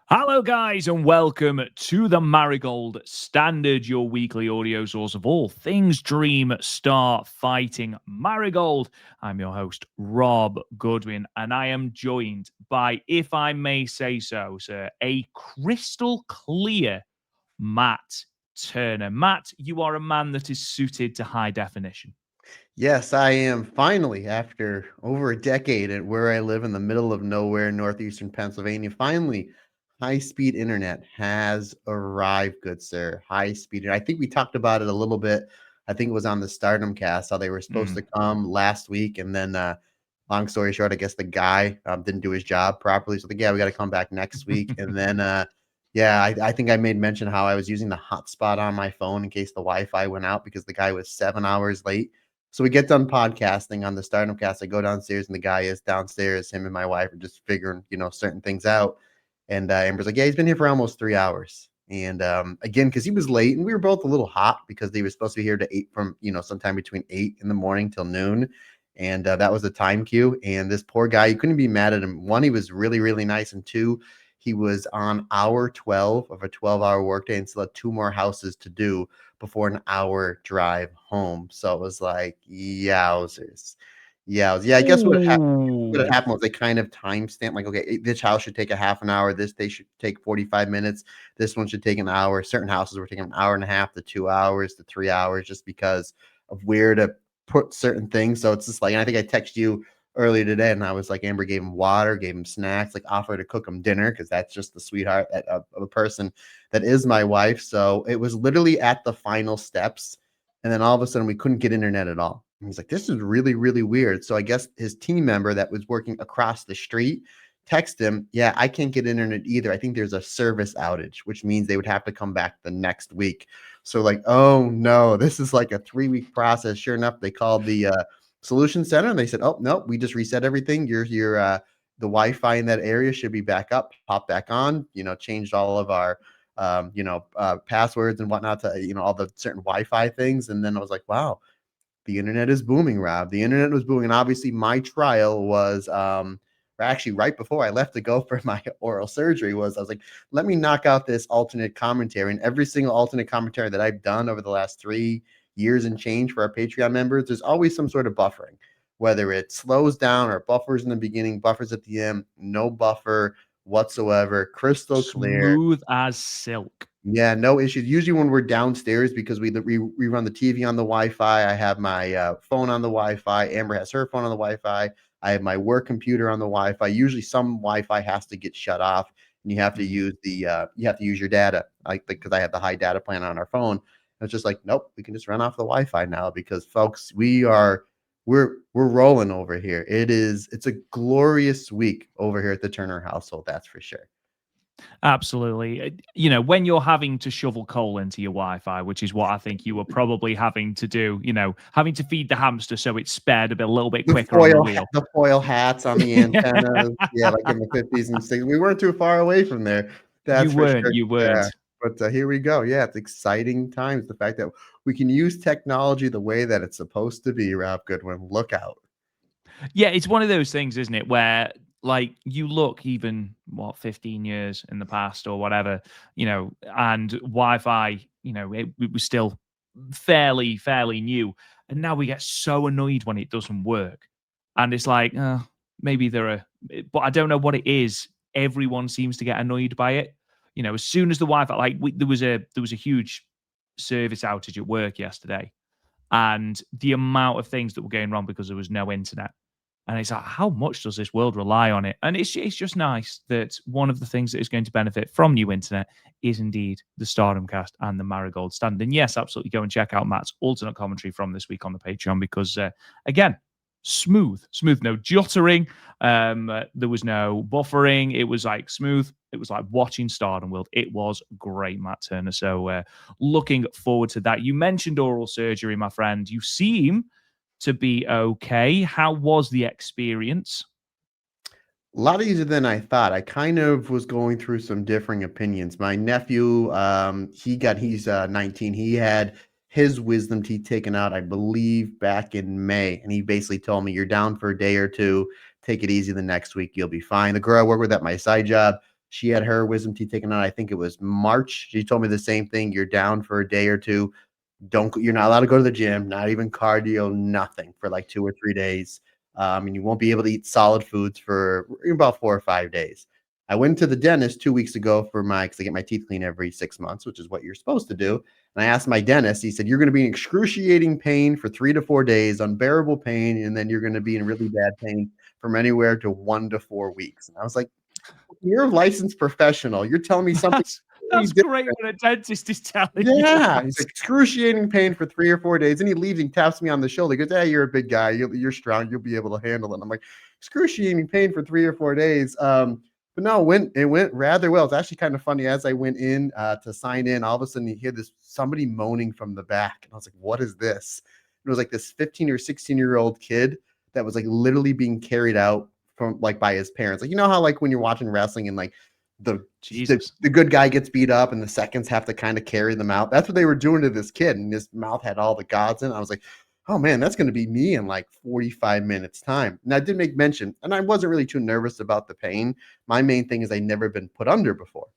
Hello, guys, and welcome to the Marigold Standard, your weekly audio source of all things Dream Star Fighting Marigold. I'm your host, Rob Goodwin, and I am joined by, if I may say so, sir, a crystal clear Matt Turner. Matt, you are a man that is suited to high definition. Yes, I am finally, after over a decade at where I live in the middle of nowhere, northeastern Pennsylvania, finally, high-speed internet has arrived, good sir. High speed. I think we talked about it a little bit. I think it was on the Stardom cast, how they were supposed Mm. to come last week. And then, long story short, I guess the guy didn't do his job properly. So, yeah, we got to come back next week. And then, yeah, I think I made mention how I was using the hotspot on my phone in case the Wi-Fi went out because the guy was 7 hours late. So we get done podcasting on the Stardom cast. I go downstairs and the guy is downstairs. Him and my wife are just figuring, certain things out. And Amber's like, yeah, he's been here for almost 3 hours. And again, because he was late and we were both a little hot because they were supposed to be here to 8 from, sometime between 8 in the morning till noon. And that was the time cue. And this poor guy, you couldn't be mad at him. One, he was really, really nice. And two, he was on hour 12 of a 12-hour workday and still had two more houses to do before an hour drive home. So it was like, yowzers. Yeah, I guess what Ooh. happened was they kind of timestamped, like, okay, this house should take a half an hour. This day should take 45 minutes. This one should take an hour. Certain houses were taking an hour and a half to 2 hours to 3 hours just because of where to put certain things. So it's just like, and I think I texted you earlier today and I was like, Amber gave him water, gave him snacks, like offered to cook him dinner because that's just the sweetheart of a person that is my wife. So it was literally at the final steps. And then all of a sudden we couldn't get internet at all. And he's like, this is really, really weird. So I guess his team member that was working across the street text him, yeah, I can't get internet either. I think there's a service outage, which means they would have to come back the next week. So like, oh no, this is like a 3-week process. Sure enough, they called the solution center and they said, oh no, we just reset everything. Your the Wi-Fi in that area should be back up, pop back on, changed all of our passwords and whatnot to, all the certain Wi-Fi things. And then I was like, wow, the internet is booming, Rob. The internet was booming. And obviously my trial was actually right before I left to go for my oral surgery I was like, let me knock out this alternate commentary. And every single alternate commentary that I've done over the last 3 years and change for our Patreon members, there's always some sort of buffering, whether it slows down or buffers in the beginning, buffers at the end, no buffer whatsoever, crystal clear. Smooth as silk. Yeah, no issues. Usually when we're downstairs because we run the TV on the Wi-Fi. I have my phone on the Wi-Fi. Amber has her phone on the Wi-Fi. I have my work computer on the Wi-Fi. Usually some Wi-Fi has to get shut off, and you have to Mhm. use your data. Like because I have the high data plan on our phone. And it's just like, nope, we can just run off the Wi-Fi now because folks, we're rolling over here. It's a glorious week over here at the Turner household. That's for sure. Absolutely. When you're having to shovel coal into your Wi-Fi, which is what I think you were probably having to do, having to feed the hamster so it sped a little bit quicker on the wheel. The foil hats on the antennas, yeah, like in the 50s and 60s. We weren't too far away from there, You that's for weren't, sure, you yeah, weren't. but, here we go, yeah, it's exciting times, the fact that we can use technology the way that it's supposed to be, Rob Goodwin, look out. Yeah, it's one of those things, isn't it, where like you look even 15 years in the past or whatever, and Wi-Fi, it was still fairly new. And now we get so annoyed when it doesn't work. And it's like, maybe there are but I don't know what it is. Everyone seems to get annoyed by it. As soon as the Wi-Fi, like there was a huge service outage at work yesterday, and the amount of things that were going wrong because there was no internet. And it's like, how much does this world rely on it? And it's just nice that one of the things that is going to benefit from new internet is indeed the Stardom cast and the Marigold stand. And yes, absolutely go and check out Matt's alternate commentary from this week on the Patreon because again, smooth, no juttering. There was no buffering. It was like smooth. It was like watching Stardom World. It was great, Matt Turner. So looking forward to that. You mentioned oral surgery, my friend. You seem to be okay. How was the experience? A lot easier than I thought. I kind of was going through some differing opinions. My nephew, he's 19. He had his wisdom teeth taken out, I believe, back in May. And he basically told me, you're down for a day or two. Take it easy the next week. You'll be fine. The girl I work with at my side job, She had her wisdom teeth taken out. I think it was March. She told me the same thing. You're down for a day or two. You're not allowed to go to the gym, not even cardio, nothing for like 2 or 3 days. And you won't be able to eat solid foods for about 4 or 5 days. I went to the dentist 2 weeks ago because I get my teeth cleaned every 6 months, which is what you're supposed to do. And I asked my dentist, he said, you're going to be in excruciating pain for 3 to 4 days, unbearable pain. And then you're going to be in really bad pain from anywhere to 1 to 4 weeks. And I was like, you're a licensed professional. You're telling me something. That's great when a dentist is telling you. Yeah, he's like excruciating pain for 3 or 4 days, and he leaves. He taps me on the shoulder. He goes, "Hey, you're a big guy. You're strong. You'll be able to handle it." And I'm like, excruciating pain for 3 or 4 days. But no, it went rather well. It's actually kind of funny. As I went in to sign in, all of a sudden you hear somebody moaning from the back, and I was like, "What is this?" It was like this 15 or 16-year-old kid that was like literally being carried out from like by his parents. Like, you know how like when you're watching wrestling and like the good guy gets beat up and the seconds have to kind of carry them out. That's what they were doing to this kid, and his mouth had all the gods in it. I was like, oh man, that's going to be me in like 45 minutes time. And I did make mention, and I wasn't really too nervous about the pain. My main thing is I never been put under before.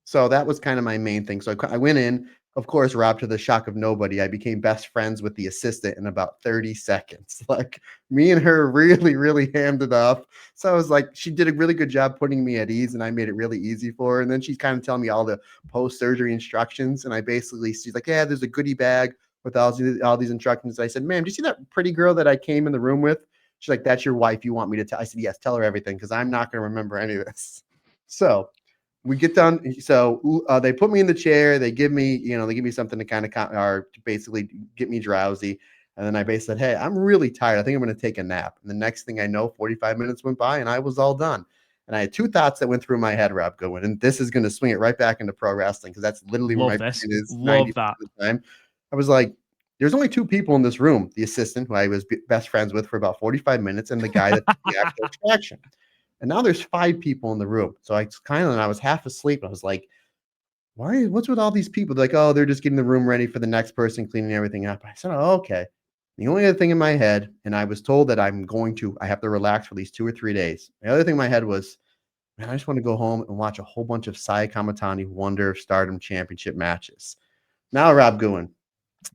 So that was kind of my main thing. So I went in, of course, Rob, to the shock of nobody, I became best friends with the assistant in about 30 seconds. Like me and her really, really hammed it up. So I was like, she did a really good job putting me at ease, and I made it really easy for her. And then she's kind of telling me all the post-surgery instructions. And she's like, yeah, there's a goodie bag with all these instructions. I said, ma'am, do you see that pretty girl that I came in the room with? She's like, that's your wife. You want me to tell? I said, yes, tell her everything because I'm not going to remember any of this. So we get done. So they put me in the chair. They give me something to kind of or to basically get me drowsy. And then I basically said, hey, I'm really tired. I think I'm going to take a nap. And the next thing I know, 45 minutes went by and I was all done. And I had two thoughts that went through my head, Rob, going, and this is going to swing it right back into pro wrestling because that's literally where my brain is 90% of the time. I was like, there's only two people in this room, the assistant, who I was best friends with for about 45 minutes, and the guy that did the actual extraction. And now there's 5 people in the room. So I was half asleep. I was like, what's with all these people? They're like, oh, they're just getting the room ready for the next person, cleaning everything up. I said, oh, okay. The only other thing in my head, and I was told that I have to relax for these 2 or 3 days. The other thing in my head was, man, I just want to go home and watch a whole bunch of Seri Yamaoka Wonder of Stardom Championship matches. Now, Rob Guin,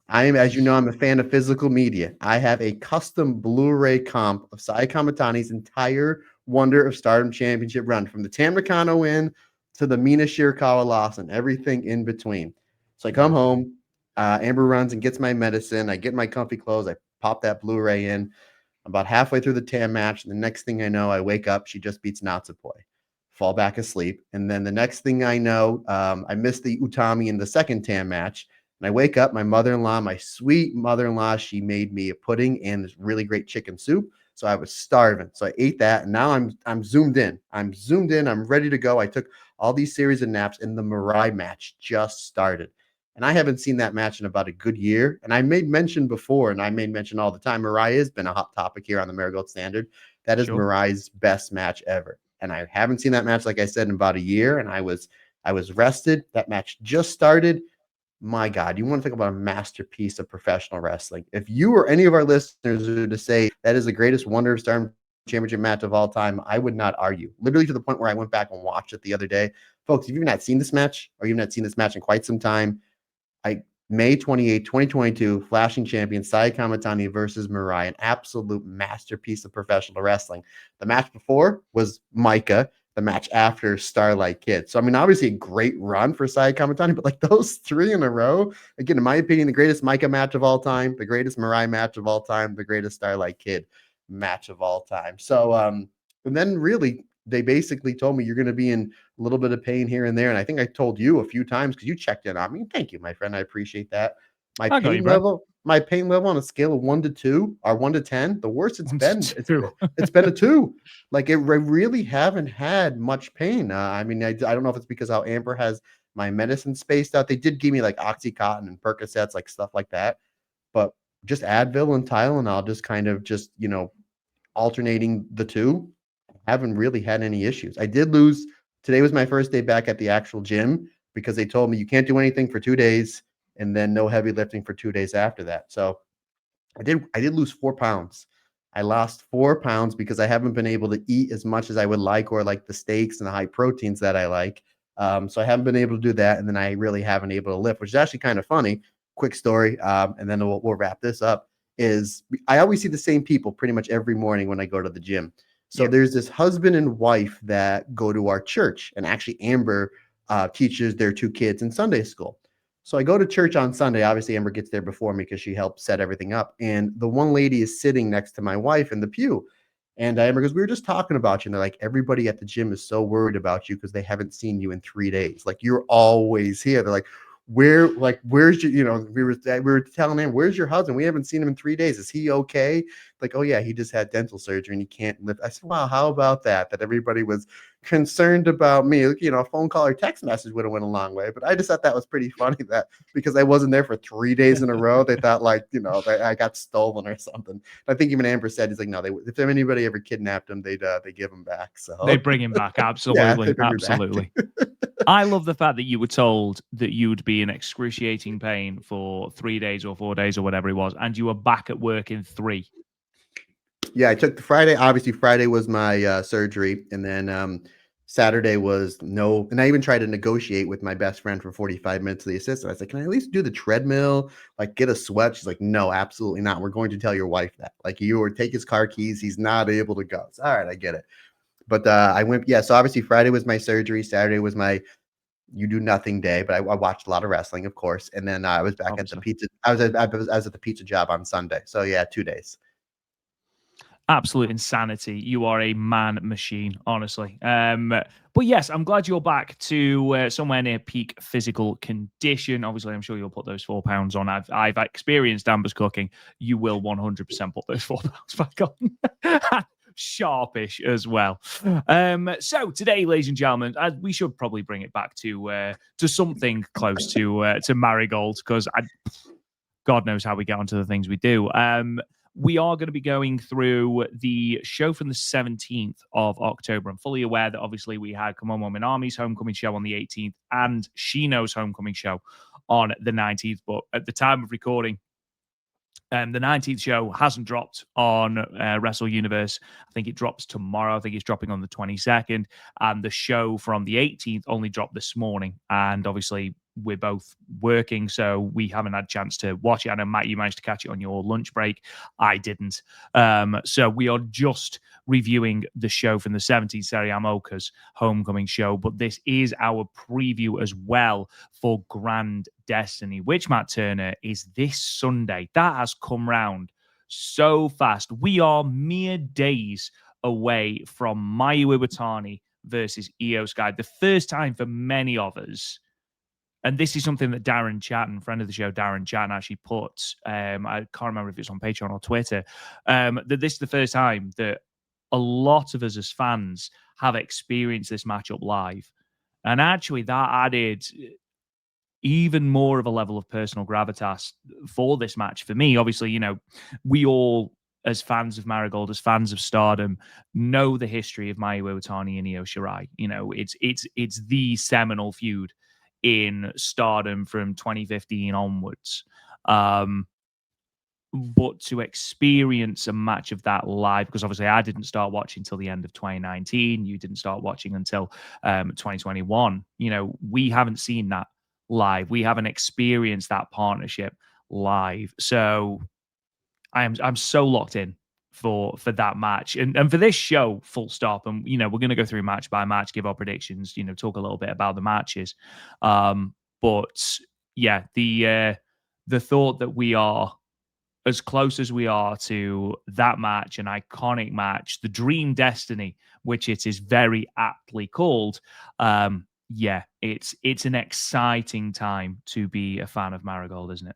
as you know, I'm a fan of physical media. I have a custom Blu-ray comp of Seri Yamaoka's entire Wonder of Stardom Championship run, from the Tam Nakano win to the Mina Shirakawa loss and everything in between. So I come home, Amber runs and gets my medicine. I get my comfy clothes. I pop that Blu-ray in. I'm about halfway through the Tam match, and the next thing I know, I wake up. She just beats Natsupoi. Fall back asleep. And then the next thing I know, I missed the Utami in the second Tam match. And I wake up, my mother-in-law, my sweet mother-in-law, she made me a pudding and this really great chicken soup. So I was starving. So I ate that, and now I'm zoomed in. I'm ready to go. I took all these series of naps, and the Mirai match just started. And I haven't seen that match in about a good year. And I made mention before, and I made mention all the time, Mirai has been a hot topic here on the Marigold Standard. That is Mirai's best match ever. And I haven't seen that match, like I said, in about a year. And I was rested. That match just started. My God, you want to think about a masterpiece of professional wrestling. If you or any of our listeners were to say that is the greatest Wonder of Stardom Championship match of all time, I would not argue. Literally to the point where I went back and watched it the other day. Folks, if you've not seen this match, or you've not seen this match in quite some time, May 28, 2022, Flashing Champion Seri Yamaoka versus Mirai, an absolute masterpiece of professional wrestling. The match before was Micah. The match after, Starlight Kid. So, I mean, obviously a great run for Seri Yamaoka, but like those 3 in a row, again, in my opinion, the greatest Micah match of all time, the greatest Mirai match of all time, the greatest Starlight Kid match of all time. So, and then really, they basically told me you're going to be in a little bit of pain here and there. And I think I told you a few times because you checked in on me. Thank you, my friend. I appreciate that. My pain level on a scale of 1 to 2 or 1 to 10, the worst it's been. It's been a 2. Like I really haven't had much pain. I mean, I don't know if it's because how Amber has my medicine spaced out. They did give me like Oxycontin and Percocets, like stuff like that. But just Advil and Tylenol, just kind of alternating the two. Haven't really had any issues. I did lose. Today was my first day back at the actual gym because they told me you can't do anything for 2 days and then no heavy lifting for 2 days after that. So I did lose 4 pounds. I lost 4 pounds because I haven't been able to eat as much as I would like, or like the steaks and the high proteins that I like. So I haven't been able to do that. And then I really haven't been able to lift, which is actually kind of funny. Quick story. And then we'll wrap this up. Is I always see the same people pretty much every morning when I go to the gym. So Yep. there's this husband and wife that go to our church, and actually Amber teaches their 2 kids in Sunday school. So I go to church on Sunday. Obviously, Amber gets there before me because she helped set everything up. And the one lady is sitting next to my wife in the pew. And Amber goes, "We were just talking about you." And they're like, "Everybody at the gym is so worried about you because they haven't seen you in 3 days. Like, you're always here." They're like, where's your, we were telling him, "Where's your husband? We haven't seen him in 3 days. Is he okay?" Like, "Oh yeah, he just had dental surgery and he can't live." I said, "Wow, how about that? That everybody was concerned about me." A phone call or text message would have went a long way. But I just thought that was pretty funny, that because I wasn't there for 3 days in a row, they thought that I got stolen or something. I think even Amber said, he's like, "No, if anybody ever kidnapped him, they give him back." So They bring him back. yeah, they Absolutely. bring me back. Absolutely. I love the fact that you were told that you would be in excruciating pain for 3 days or 4 days or whatever it was, and you were back at work in 3. Yeah, I took the Friday. Obviously, Friday was my surgery, and then Saturday was no. And I even tried to negotiate with my best friend for 45 minutes of the assistant. I was like, "Can I at least do the treadmill? Like, get a sweat?" She's like, "No, absolutely not. We're going to tell your wife that. Like, you or take his car keys. He's not able to go." So, all right, I get it. But I went. Yeah, so obviously Friday was my surgery. Saturday was my you do nothing day. But I watched a lot of wrestling, of course, and then I was back at the Obviously. pizza. I was at the pizza job on Sunday. So yeah, 2 days. Absolute insanity. You are a man machine, honestly. But yes, I'm glad you're back to somewhere near peak physical condition. Obviously, I'm sure you'll put those 4 pounds on. I've experienced Amber's cooking. You will 100% put those 4 pounds back on. Sharpish as well. So today, ladies and gentlemen, we should probably bring it back to something close to Marigold, because God knows how we get onto the things we do. We are going to be going through the show from the 17th of October. I'm fully aware that obviously we had Komomo Minami's homecoming show on the 18th and Shinno's homecoming show on the 19th. But at the time of recording, the 19th show hasn't dropped on Wrestle Universe. I think it drops tomorrow. I think it's dropping on the 22nd. And the show from the 18th only dropped this morning. And obviously, we're both working, so we haven't had a chance to watch it. I know, Matt, you managed to catch it on your lunch break. I didn't. So we are just reviewing the show from the 17th, Seri Yamaoka's homecoming show. But this is our preview as well for Grand Destiny, which, Matt Turner, is this Sunday. That has come round so fast. We are mere days away from Mayu Iwatani versus IYO SKY. The first time for many of us. And this is something that Darren Chatton, friend of the show, Darren Chatton, actually put. I can't remember if it's on Patreon or Twitter. That this is the first time that a lot of us as fans have experienced this matchup live. And actually, that added even more of a level of personal gravitas for this match for me. Obviously, we all, as fans of Marigold, as fans of Stardom, know the history of Mayu Iwatani and IYO SKY. It's the seminal feud in Stardom from 2015 onwards. But to experience a match of that live, because obviously I didn't start watching until the end of 2019, you didn't start watching until 2021. We haven't seen that live. We haven't experienced that partnership live. So I'm so locked in for that match and for this show, full stop. And we're going to go through match by match, give our predictions, talk a little bit about the matches. But yeah, the thought that we are as close as we are to that match, an iconic match, the Dream Destiny, which it is very aptly called. Yeah, it's an exciting time to be a fan of Marigold, isn't it?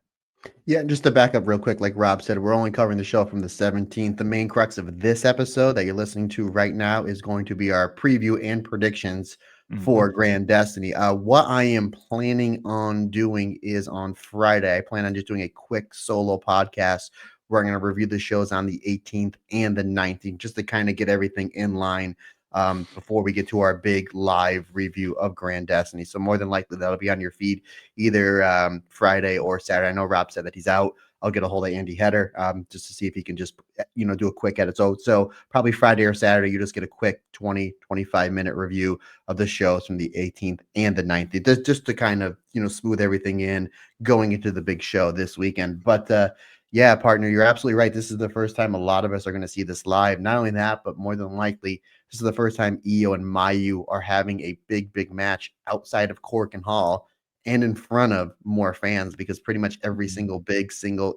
Yeah, and just to back up real quick, like Rob said, we're only covering the show from the 17th. The main crux of this episode that you're listening to right now is going to be our preview and predictions for Grand Destiny. What I am planning on doing is on Friday, I plan on just doing a quick solo podcast where I'm going to review the shows on the 18th and the 19th, just to kind of get everything in line before we get to our big live review of Grand Destiny. So more than likely that'll be on your feed either Friday or Saturday. I know Rob said that he's out I'll get a hold of Andy Header just to see if he can just, do a quick edit. So probably Friday or Saturday, you just get a quick 20, 25-minute review of the shows from the 18th and the 19th, just to kind of, smooth everything in going into the big show this weekend. But yeah, partner, you're absolutely right. This is the first time a lot of us are going to see this live. Not only that, but more than likely, this is the first time IYO and Mayu are having a big match outside of Cork and Hall and in front of more fans, because pretty much every single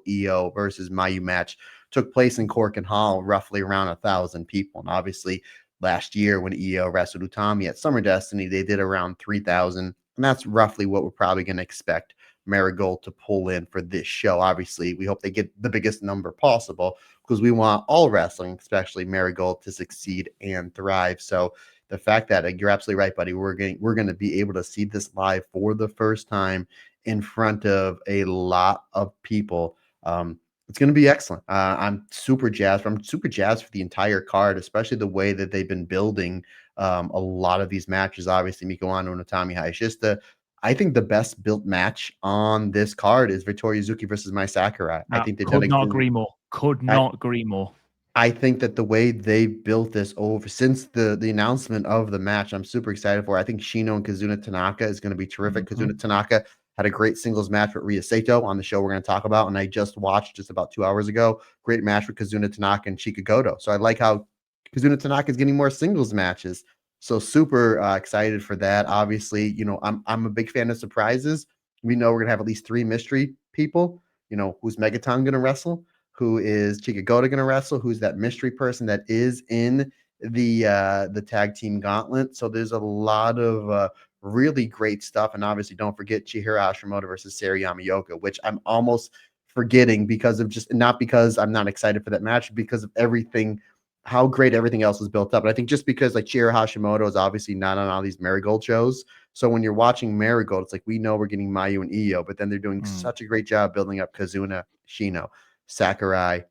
IYO versus Mayu match took place in Cork and Hall, roughly around 1,000 people. And obviously last year when IYO wrestled Utami at Summer Destiny, they did around 3,000. And that's roughly what we're probably going to expect Marigold to pull in for this show. Obviously, we hope they get the biggest number possible because we want all wrestling, especially Marigold, to succeed and thrive. So the fact that you're absolutely right, buddy, we're going to be able to see this live for the first time in front of a lot of people. It's going to be excellent. I'm super jazzed. I'm super jazzed for the entire card, especially the way that they've been building a lot of these matches. Obviously, Miku, Aono, and Utami, Hayashishita. I think the best built match on this card is Victoria Yuzuki versus Mai Sakurai. I think could not agree more. Could not agree more. I think that the way they built this over since the announcement of the match, I'm super excited for. I think Shinno and Kazuna Tanaka is going to be terrific. Kazuna Tanaka had a great singles match with Rhea Sato on the show we're going to talk about, and I just watched just about 2 hours ago. Great match with Kazuna Tanaka and Chika Goto. So I like how Kazuna Tanaka is getting more singles matches. So super excited for that. Obviously, I'm a big fan of surprises. We know we're gonna have at least 3 mystery people. Who's Megaton gonna wrestle? Who is Chika Goto gonna wrestle? Who's that mystery person that is in the tag team gauntlet? So there's a lot of really great stuff. And obviously, don't forget Chihiro Hashimoto versus Seri Yamaoka, which I'm almost forgetting because of not because I'm not excited for that match, because of everything, how great everything else was built up. And I think just because like Chihiro Hashimoto is obviously not on all these Marigold shows. So when you're watching Marigold, it's like we know we're getting Mayu and IYO, but then they're doing such a great job building up Kazuna, Shinno, Sakurai,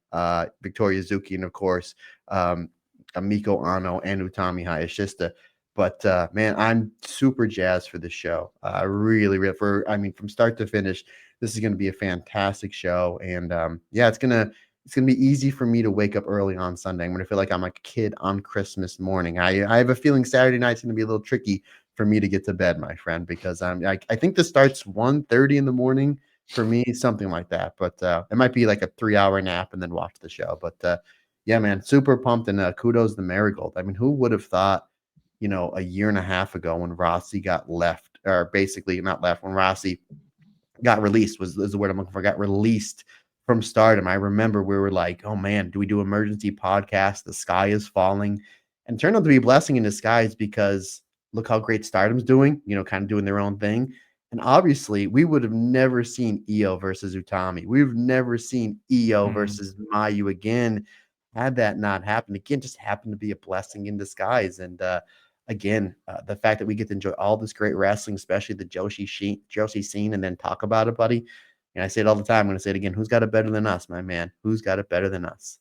Victoria Yuzuki, and of course, Miku, Aono, and Utami Hayashishita. But man, I'm super jazzed for this show. Really, from start to finish, this is going to be a fantastic show. And yeah, it's gonna be easy for me to wake up early on Sunday. I'm gonna feel like I'm like a kid on Christmas morning. I have a feeling Saturday night's gonna be a little tricky for me to get to bed, my friend, because I think this starts 1:30 in the morning for me, something like that. But it might be like a 3-hour nap and then watch the show. But yeah, man, super pumped, and kudos to Marigold. I mean, who would have thought, a year and a half ago when Rossi got left, or basically not left, when Rossi got released is the word I'm looking for, got released from Stardom. I remember we were like, oh man, do we do emergency podcast? The sky is falling. And it turned out to be a blessing in disguise, because look how great Stardom's doing, kind of doing their own thing. And obviously, we would have never seen IYO versus Utami. We've never seen IYO versus Mayu again had that not happened. Again, just happened to be a blessing in disguise. And again, the fact that we get to enjoy all this great wrestling, especially the Joshi scene, and then talk about it, buddy. And I say it all the time. I'm going to say it again. Who's got it better than us, my man? Who's got it better than us?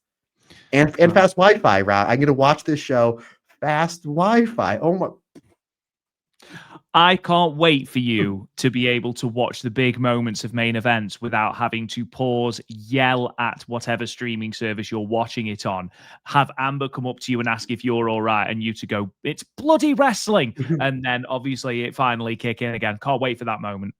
And fast Wi-Fi, Rob. I'm going to watch this show. Fast Wi-Fi. Oh my. I can't wait for you to be able to watch the big moments of main events without having to pause, yell at whatever streaming service you're watching it on, have Amber come up to you and ask if you're all right, and you to go, it's bloody wrestling. And then obviously it finally kick in again. Can't wait for that moment.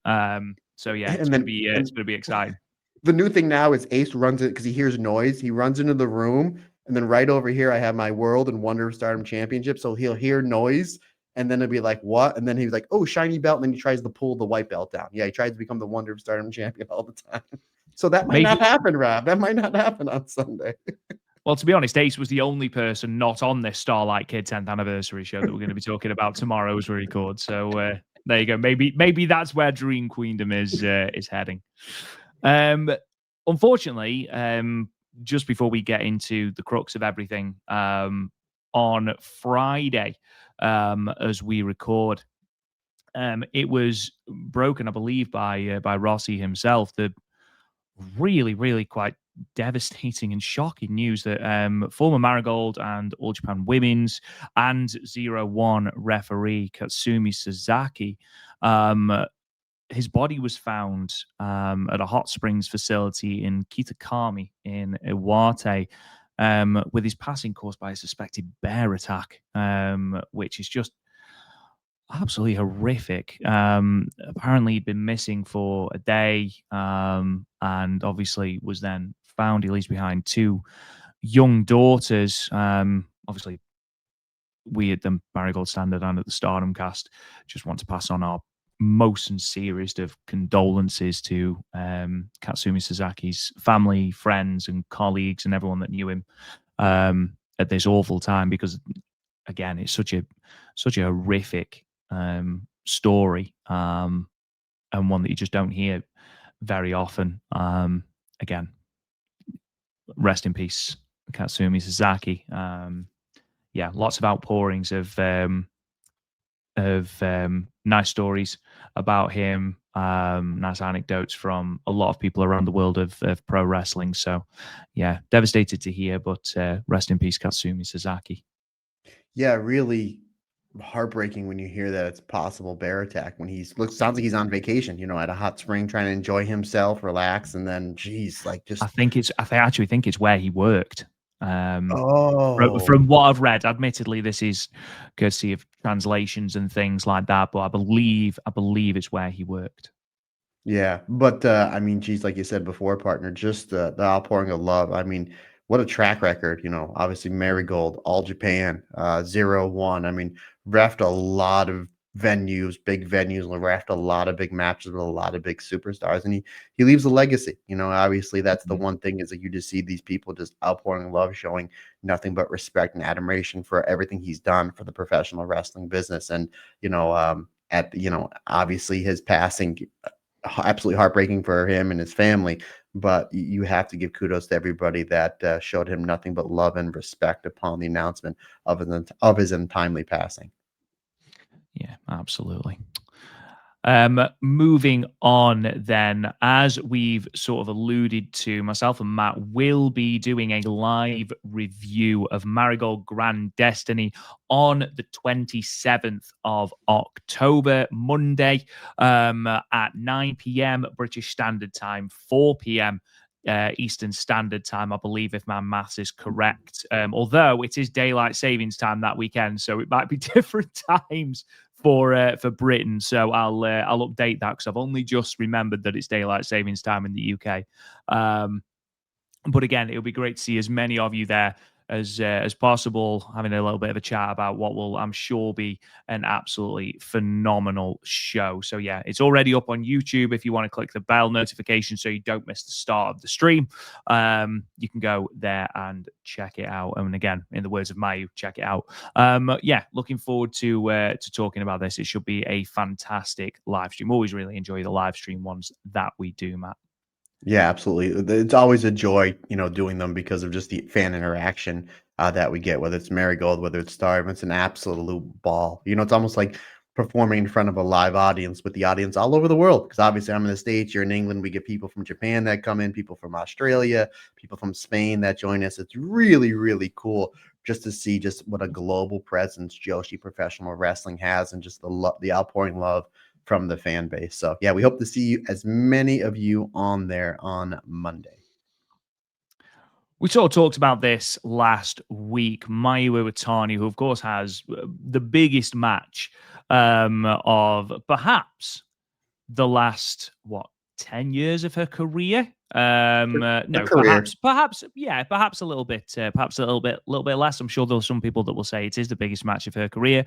So yeah, it's going to be exciting. The new thing now is Ace runs it because he hears noise. He runs into the room, and then right over here I have my World and Wonder of Stardom Championship. So he'll hear noise, and then it'll be like, what? And then he's like, oh, shiny belt. And then he tries to pull the white belt down. Yeah, he tries to become the Wonder of Stardom champion all the time. So that might not happen, Rob. That might not happen on Sunday. Well, to be honest, Ace was the only person not on this Starlight Kid 10th anniversary show that we're going to be talking about tomorrow as we record. So there you go. Maybe that's where Dream Queendom is heading. Unfortunately, just before we get into the crux of everything, on Friday, as we record, it was broken, I believe, by Rossi himself, the really, really quite devastating and shocking news that former Marigold and All Japan Women's and 0-1 referee Katsumi Sasaki his body was found at a hot springs facility in Kitakami in Iwate, with his passing caused by a suspected bear attack, which is just absolutely horrific. Apparently, he'd been missing for a day, and obviously was then found. He leaves behind two young daughters. Obviously, we at the Marigold Standard and at the Stardom Cast just want to pass on our most sincerest of condolences to Katsumi Sasaki's family, friends, and colleagues, and everyone that knew him at this awful time. Because again, it's such a horrific story, and one that you just don't hear very often. Again, rest in peace, Katsumi Sasaki. Yeah, lots of outpourings of nice stories about him, nice anecdotes from a lot of people around the world of pro wrestling. So, yeah, devastated to hear, but rest in peace, Katsumi Sasaki. Yeah, really heartbreaking when you hear that it's possible bear attack when sounds like he's on vacation, at a hot spring trying to enjoy himself, relax, and then geez, like just I actually think it's where he worked. oh From what I've read, admittedly, this is courtesy of translations and things like that, but I believe it's where he worked. yeah, but I mean, geez, like you said before, partner, just the outpouring of love. I mean, what a track record, obviously Marigold, All Japan, 0-1. I mean, refed a lot of venues, big venues, and refed a lot of big matches with a lot of big superstars, and he leaves a legacy. Obviously that's the one thing is that you just see these people just outpouring love, showing nothing but respect and admiration for everything he's done for the professional wrestling business, and obviously his passing absolutely heartbreaking for him and his family, but you have to give kudos to everybody that showed him nothing but love and respect upon the announcement of his untimely passing. Yeah, absolutely. Moving on then, as we've sort of alluded to, myself and Matt will be doing a live review of Marigold Grand Destiny on the 27th of October, Monday, at 9 p.m. British Standard Time, 4 p.m. Eastern Standard Time, I believe, if my maths is correct. Although it is daylight savings time that weekend, so it might be different times for Britain. So I'll update that because I've only just remembered that it's daylight savings time in the UK. But again, it'll be great to see as many of you there as possible, having a little bit of a chat about what will, I'm sure, be an absolutely phenomenal show. So yeah, it's already up on YouTube. If you want to click the bell notification so you don't miss the start of the stream, you can go there and check it out. And again, in the words of Mayu, check it out. Yeah, looking forward to talking about this. It should be a fantastic live stream. Always really enjoy the live stream ones that we do, Matt. Yeah, absolutely. It's always a joy, doing them because of just the fan interaction that we get, whether it's Marigold, whether it's Star, it's an absolute ball. It's almost like performing in front of a live audience with the audience all over the world. Because obviously I'm in the States, you're in England, we get people from Japan that come in, people from Australia, people from Spain that join us. It's really, really cool just to see just what a global presence Joshi professional wrestling has, and just the outpouring love from the fan base. So yeah, we hope to see as many of you on there on Monday. We sort of talked about this last week. Mayu Iwatani, who of course has the biggest match of perhaps the last 10 years of her career. No, career. perhaps a little bit, less. I'm sure there's some people that will say it is the biggest match of her career.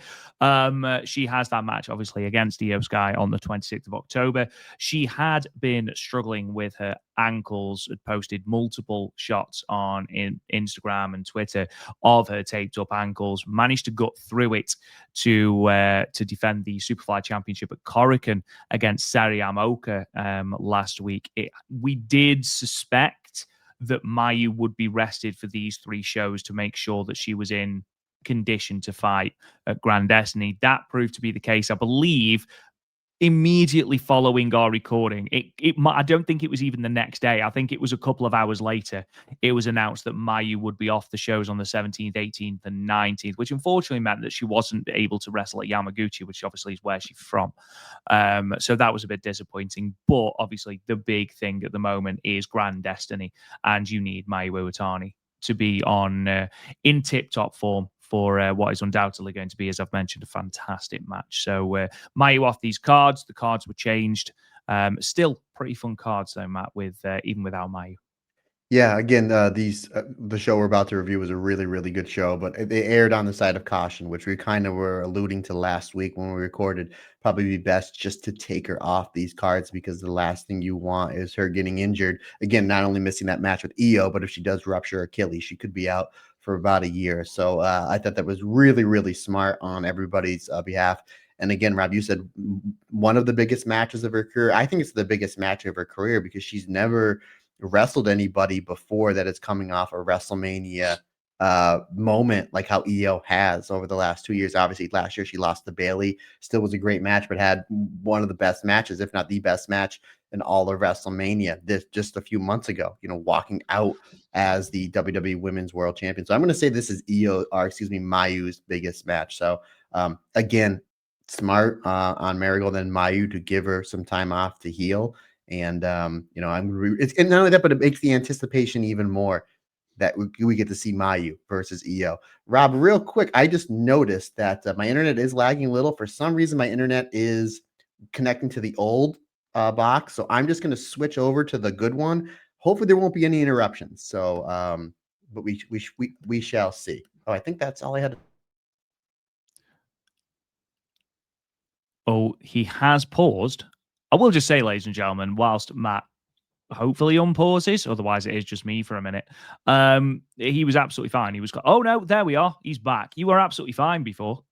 She has that match obviously against IYO SKY on the 26th of October. She had been struggling with her ankles, had posted multiple shots on Instagram and Twitter of her taped up ankles, managed to gut through it to defend the Superfly Championship at Korakuen against Seri Yamaoka last week. We did suspect that Mayu would be rested for these three shows to make sure that she was in condition to fight at Grand Destiny. That proved to be the case. I believe immediately following our recording, I don't think it was even the next day. I think it was a couple of hours later. It was announced that Mayu would be off the shows on the 17th, 18th, and 19th, which unfortunately meant that she wasn't able to wrestle at Yamaguchi, which obviously is where she's from. So that was a bit disappointing. But obviously, the big thing at the moment is Grand Destiny, and you need Mayu Iwatani to be on in tip-top form for what is undoubtedly going to be, as I've mentioned, a fantastic match. So Mayu off these cards. The cards were changed. Still pretty fun cards though, Matt, with even without Mayu. Yeah, again, the show we're about to review was a really, really good show, but they aired on the side of caution, which we kind of were alluding to last week when we recorded. Probably be best just to take her off these cards because the last thing you want is her getting injured. Again, not only missing that match with IYO, but if she does rupture Achilles, she could be out for about a year. So I thought that was really, really smart on everybody's behalf. And again, Rob, you said one of the biggest matches of her career. I think it's the biggest match of her career because she's never wrestled anybody before that is coming off a WrestleMania moment like how IYO has over the last 2 years. Obviously, last year she lost to Bayley. Still was a great match, but had one of the best matches, if not the best match in all of WrestleMania. This just a few months ago, walking out as the WWE Women's World Champion. So I'm going to say this is Mayu's biggest match. So again, smart on Marigold and Mayu to give her some time off to heal. And it's not only that, but it makes the anticipation even more that we get to see Mayu versus IYO. Rob, real quick, I just noticed that my internet is lagging a little. For some reason, my internet is connecting to the old box, so I'm just going to switch over to the good one. Hopefully, there won't be any interruptions. So, but we shall see. Oh, I think that's all I had. Oh, he has paused. I will just say, ladies and gentlemen, whilst Matt hopefully unpauses, otherwise it is just me for a minute. He was absolutely fine. He was, oh no, there we are. He's back. You were absolutely fine before.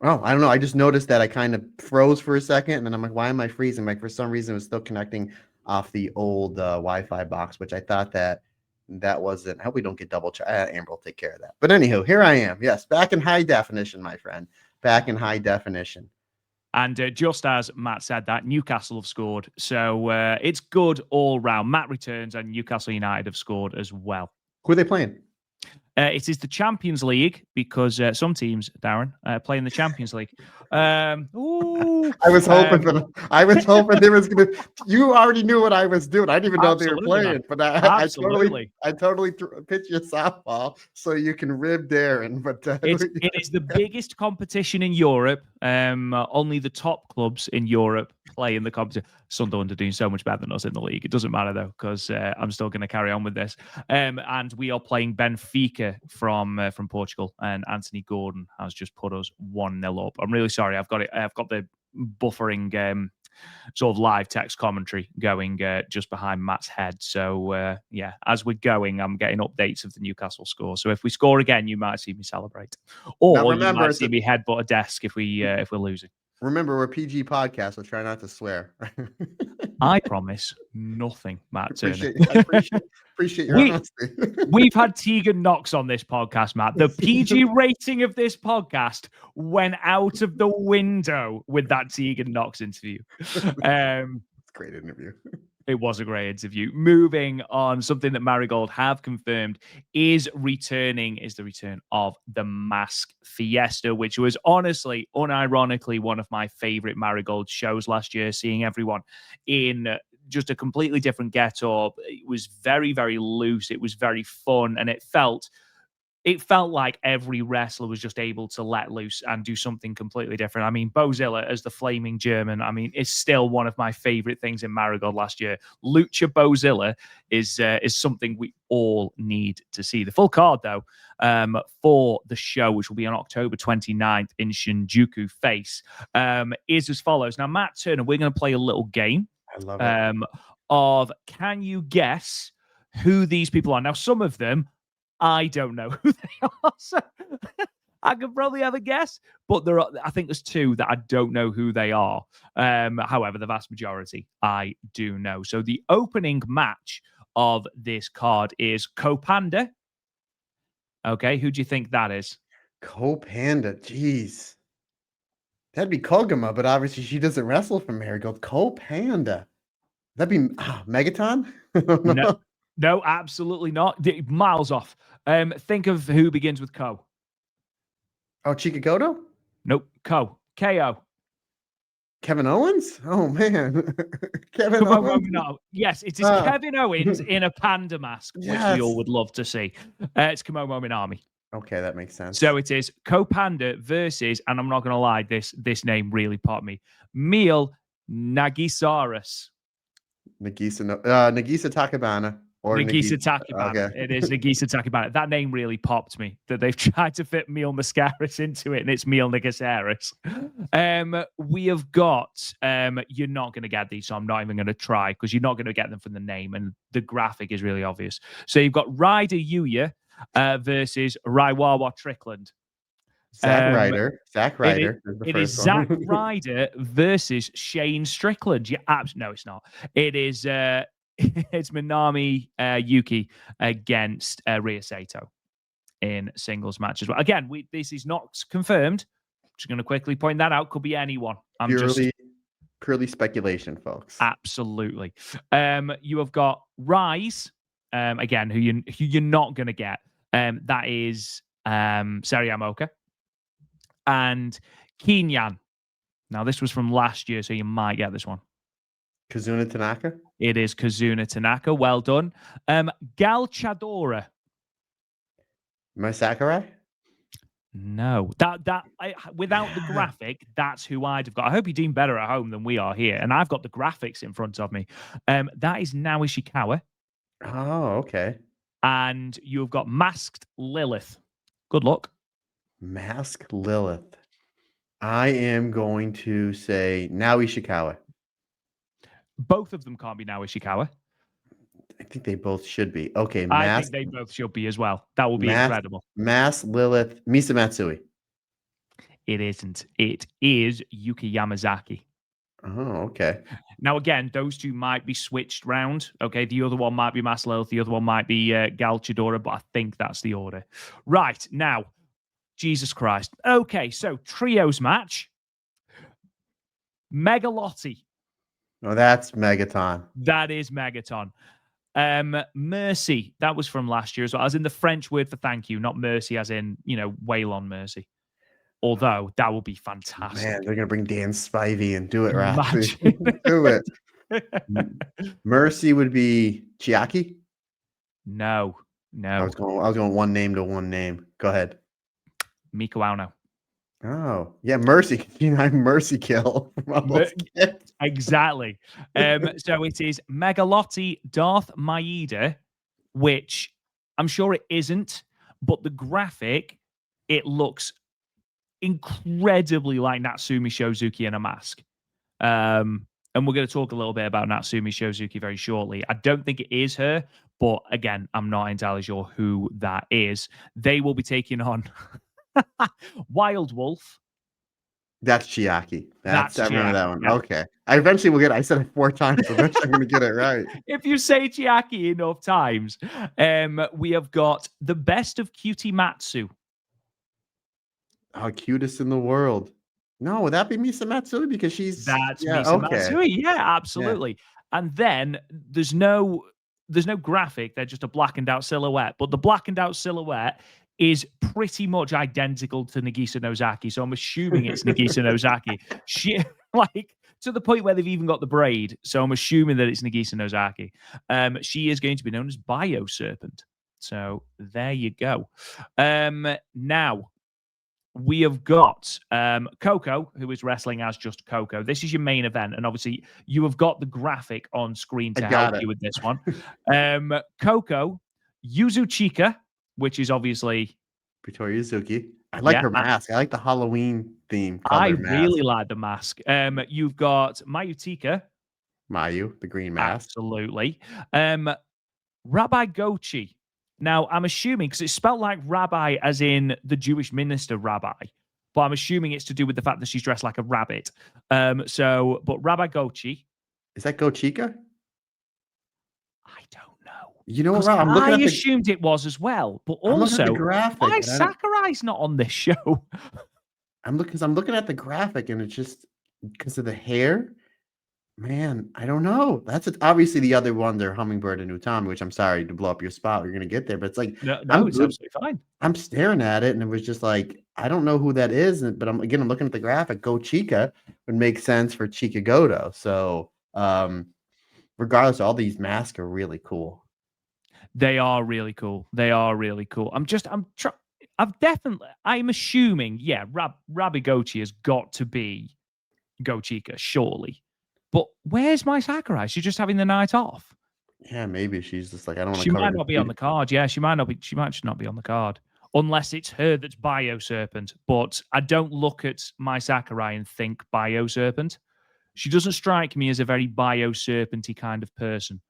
Oh, I don't know. I just noticed that I kind of froze for a second, and then I'm like, why am I freezing? Like, for some reason, it was still connecting off the old Wi-Fi box, which I thought that wasn't. I hope we don't get double check. Amber will take care of that. But anywho, here I am. Yes, back in high definition, my friend. Back in high definition. And just as Matt said that, Newcastle have scored. So it's good all round. Matt returns and Newcastle United have scored as well. Who are they playing? It is the Champions League because some teams, Darren, play in the Champions League. I was hoping there was gonna. You already knew what I was doing. I didn't even know they were playing, but I totally pitched you a softball so you can rib Darren. But it is the biggest competition in Europe. Only the top clubs in Europe play in the competition. Sunderland are doing so much better than us in the league. It doesn't matter though because I'm still going to carry on with this. And we are playing Benfica from Portugal, and Anthony Gordon has just put us 1-0 up. I'm really sorry. I've got the buffering sort of live text commentary going just behind Matt's head. So yeah, as we're going, I'm getting updates of the Newcastle score. So if we score again, you might see me celebrate, or you might see me headbutt a desk if we're losing. Remember, we're PG podcast, so try not to swear. I promise nothing, Matt Turner. I appreciate your honesty. We've had Tegan Knox on this podcast, Matt. The PG rating of this podcast went out of the window with that Tegan Knox interview. Great interview. It was a great interview. Moving on, something that Marigold have confirmed is the return of the Mask Fiesta, which was honestly, unironically, one of my favorite Marigold shows last year, seeing everyone in just a completely different get-up. It was very, very loose. It was very fun, and it felt like every wrestler was just able to let loose and do something completely different. I mean, Bozilla as the flaming German, is still one of my favorite things in Marigold last year. Lucha Bozilla is something we all need to see. The full card, though, for the show, which will be on October 29th in Shinjuku Face, is as follows. Now, Matt Turner, we're going to play a little game. I love it. Of can you guess who these people are? Now, some of them, I don't know who they are, so I could probably have a guess, but I think there's two that I don't know who they are. However, the vast majority I do know. So the opening match of this card is Copanda. Okay, who do you think that is? Copanda, jeez. That'd be Koguma, but obviously she doesn't wrestle for Marigold. Co-Panda. That'd be Megaton? I don't No, know. no, absolutely not. Miles off. Think of who begins with Ko. Oh, Chikagoto? Nope. Ko. Kevin Owens? Oh man. Kevin Come on, Owens? Mominami. Yes, it is Ah, Kevin Owens in a panda mask, which we all yes. would love to see. It's Kimomo Minami. Okay, that makes sense. So it is Ko-Panda versus, and I'm not going to lie, this name really popped me, Meal Nagisaurus. Nagisa Takabana or Nagisa Nagisa. Takibana. Okay. It is Nagisa Takibana. That name really popped me, that they've tried to fit Meal Mascaris into it, and it's Meal Nagisaurus. We have got, you're not going to get these, so I'm not even going to try, because you're not going to get them from the name, and the graphic is really obvious. So you've got Ryder Yuya versus Raiwawa Trickland. Zack Um, Ryder. Zack it is, Ryder is the it is first Zack one. Ryder versus Shane Strickland. No, it's not. It is it's Minami Yuki against Rhea Sato in singles match as well. Again, this is not confirmed. Just going to quickly point that out. Could be anyone. Purely speculation, folks. Absolutely. You have got Rise, again, who you're not going to get. That is Seri Yamaoka. And Kinyan. Now, this was from last year, so you might get this one. Kazuna Tanaka? It is Kazuna Tanaka. Well done. Gal Chadora. My Sakurai? No. Without the graphic, that's who I'd have got. I hope you're doing better at home than we are here. And I've got the graphics in front of me. That is Naomi Ishikawa. Oh, okay. And you've got Masked Lilith. Good luck. Mask Lilith. I am going to say Naomi Ishikawa. Both of them can't be Naomi Ishikawa. I think they both should be. Okay, I think they both should be as well. That would be incredible. Mask Lilith, Misa Matsui. It isn't. It is Yuki Yamazaki. Oh, okay. Now, again, those two might be switched round. Okay, the other one might be Mask Lilith. The other one might be Gal Chadora, but I think that's the order. Right, now, Jesus Christ. Okay, so trios match. Megalotti. Oh, that's Megaton. That is Megaton. Mercy. That was from last year as well. As in the French word for thank you, not mercy as in, wail on mercy. Although that would be fantastic. Man, they're going to bring Dan Spivey and do it right. Do it. Mercy would be Chiaki? No. I was going one name to one name. Go ahead. Miku Aono. Oh, yeah, Mercy. I'm Mercy Kill. Exactly. So it is Megalotti Darth Maeda, which I'm sure it isn't, but the graphic, it looks incredibly like Natsumi Shozuki in a mask. And we're going to talk a little bit about Natsumi Shozuki very shortly. I don't think it is her, but again, I'm not entirely sure who that is. They will be taking on Wild Wolf. That's Chiaki. That's I remember Chiaki, that one. yeah. Okay. I eventually will get it. I said it 4 times, so eventually I'm going to get it right. If you say Chiaki enough times, we have got the best of Cutie Matsu. Oh, cutest in the world. No, would that be Misa Matsui? Because That's Misa Matsui. Yeah, absolutely. Yeah. And then there's no graphic. They're just a blackened out silhouette. But the blackened out silhouette is pretty much identical to Nagisa Nozaki. So I'm assuming it's Nagisa Nozaki. She to the point where they've even got the braid. So I'm assuming that it's Nagisa Nozaki. She is going to be known as Bio Serpent. So there you go. Now we have got Coco, who is wrestling as just Coco. This is your main event. And obviously, you have got the graphic on screen to help you with this one. Coco, Yuzuchika, which is obviously Victoria Yuzuki. I like her mask. I like the Halloween theme. I really like the mask. You've got Mayutika. Mayu, the green mask. Absolutely. Rabbi Gochi. Now, I'm assuming, because it's spelled like rabbi as in the Jewish minister rabbi, but I'm assuming it's to do with the fact that she's dressed like a rabbit. But Rabbi Gochi. Is that Gochika? I don't know. You know what? I assumed it was as well. But also, graphic, why Sakurai's not on this show? I'm looking at the graphic and it's just because of the hair. Man, I don't know. That's obviously the other one. They're Hummingbird and Utami, which I'm sorry to blow up your spot. You're gonna get there, but it's like No, no, I'm it's good. absolutely fine. I'm staring at it, and it was just like I don't know who that is, but I'm looking at the graphic. Go Chica would make sense for Chica Goto. So regardless, all these masks are really cool. They are really cool. They are really cool. I'm assuming, yeah, Rabigochi has got to be Go Chica, surely. But where's my Sakurai? She's just having the night off. Yeah, maybe she's just like I don't want She to cover might the not be on street. the card. Yeah, she might not be. She might just not be on the card, unless it's her that's Bio Serpent. But I don't look at my Sakurai and think Bio Serpent. She doesn't strike me as a very Bio Serpenty kind of person.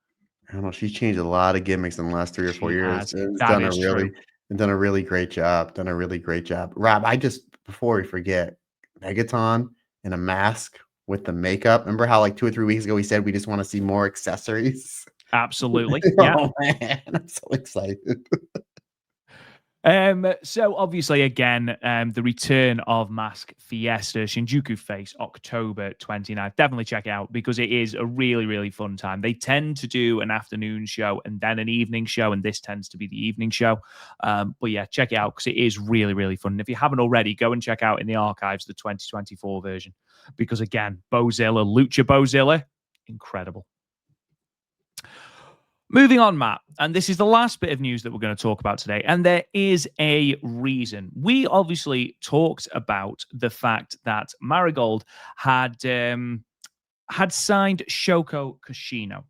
I don't know. She's changed a lot of gimmicks in the last 3 or 4 years. Has. And That is true. done a really great job. Done a really great job. Rob, I just before we forget, Megaton in a mask with the makeup. Remember how like 2 or 3 weeks ago we said we just want to see more accessories? Absolutely. Yeah. Oh man, I'm so excited. So obviously, again, the return of Mask Fiesta, Shinjuku Face, October 29th. Definitely check it out because it is a really, really fun time. They tend to do an afternoon show and then an evening show, and this tends to be the evening show. But yeah, check it out because it is really, really fun. And if you haven't already, go and check out in the archives the 2024 version because again, Bozilla, Lucha Bozilla, incredible. Moving on, Matt, and this is the last bit of news that we're going to talk about today, and there is a reason. We obviously talked about the fact that Marigold had signed Shoko Kashino.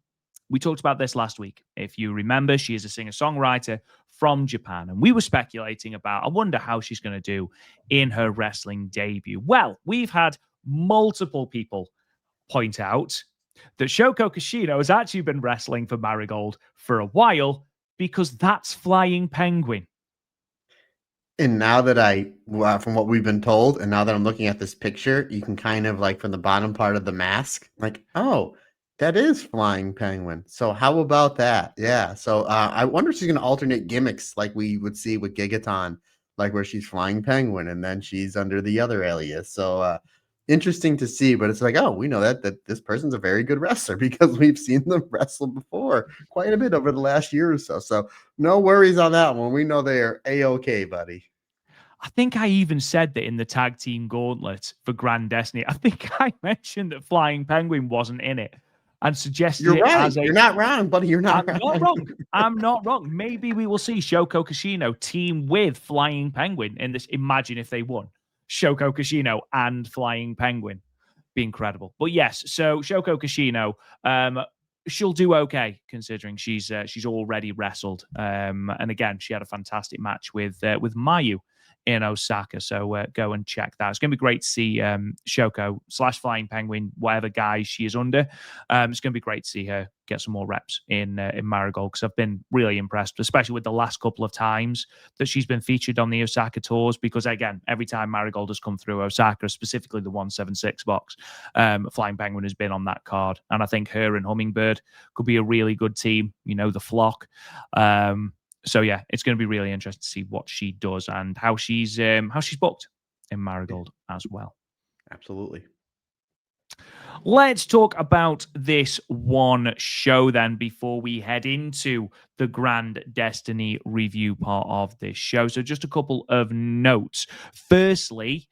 We talked about this last week. If you remember, she is a singer-songwriter from Japan, and we were speculating about, I wonder how she's going to do in her wrestling debut. Well, we've had multiple people point out that Shoko Kashino has actually been wrestling for Marigold for a while because that's Flying Penguin. And now that from what we've been told, and now that I'm looking at this picture, you can kind of like from the bottom part of the mask, like, oh, that is Flying Penguin. So how about that? Yeah. So I wonder if she's going to alternate gimmicks like we would see with Gigaton, like where she's Flying Penguin and then she's under the other alias. So interesting to see, but it's like, oh, we know that this person's a very good wrestler because we've seen them wrestle before quite a bit over the last year or so. So no worries on that one. We know they are A-OK, buddy. I think I even said that in the tag team gauntlet for Grand Destiny. I think I mentioned that Flying Penguin wasn't in it and suggested You're it right. as a. You're not wrong, buddy. You're not I'm not wrong. I'm not wrong. Maybe we will see Shoko Kashino team with Flying Penguin in this. Imagine if they won Shoko Kashino and Flying Penguin. Be incredible. But yes, so Shoko Kashino, she'll do okay considering she's already wrestled. And again, she had a fantastic match with Mayu in Osaka. So go and check that. It's going to be great to see Shoko / Flying Penguin, whatever guise she is under. It's going to be great to see her get some more reps in Marigold because I've been really impressed, especially with the last couple of times that she's been featured on the Osaka tours. Because again, every time Marigold has come through Osaka, specifically the 176 box, Flying Penguin has been on that card, and I think her and Hummingbird could be a really good team. You know, the flock. So yeah, it's going to be really interesting to see what she does and how she's booked in Marigold as well. Absolutely. Let's talk about this one show then before we head into the Grand Destiny review part of this show. So just a couple of notes. Firstly,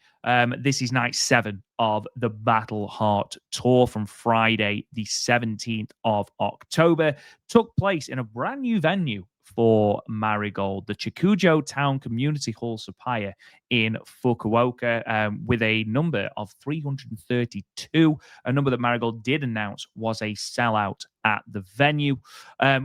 this is night 7 of the Battle Heart Tour from Friday, the 17th of October. Took place in a brand new venue for Marigold, the Chikujo Town Community Hall Sapphire in Fukuoka, with a number of 332, a number that Marigold did announce was a sellout at the venue.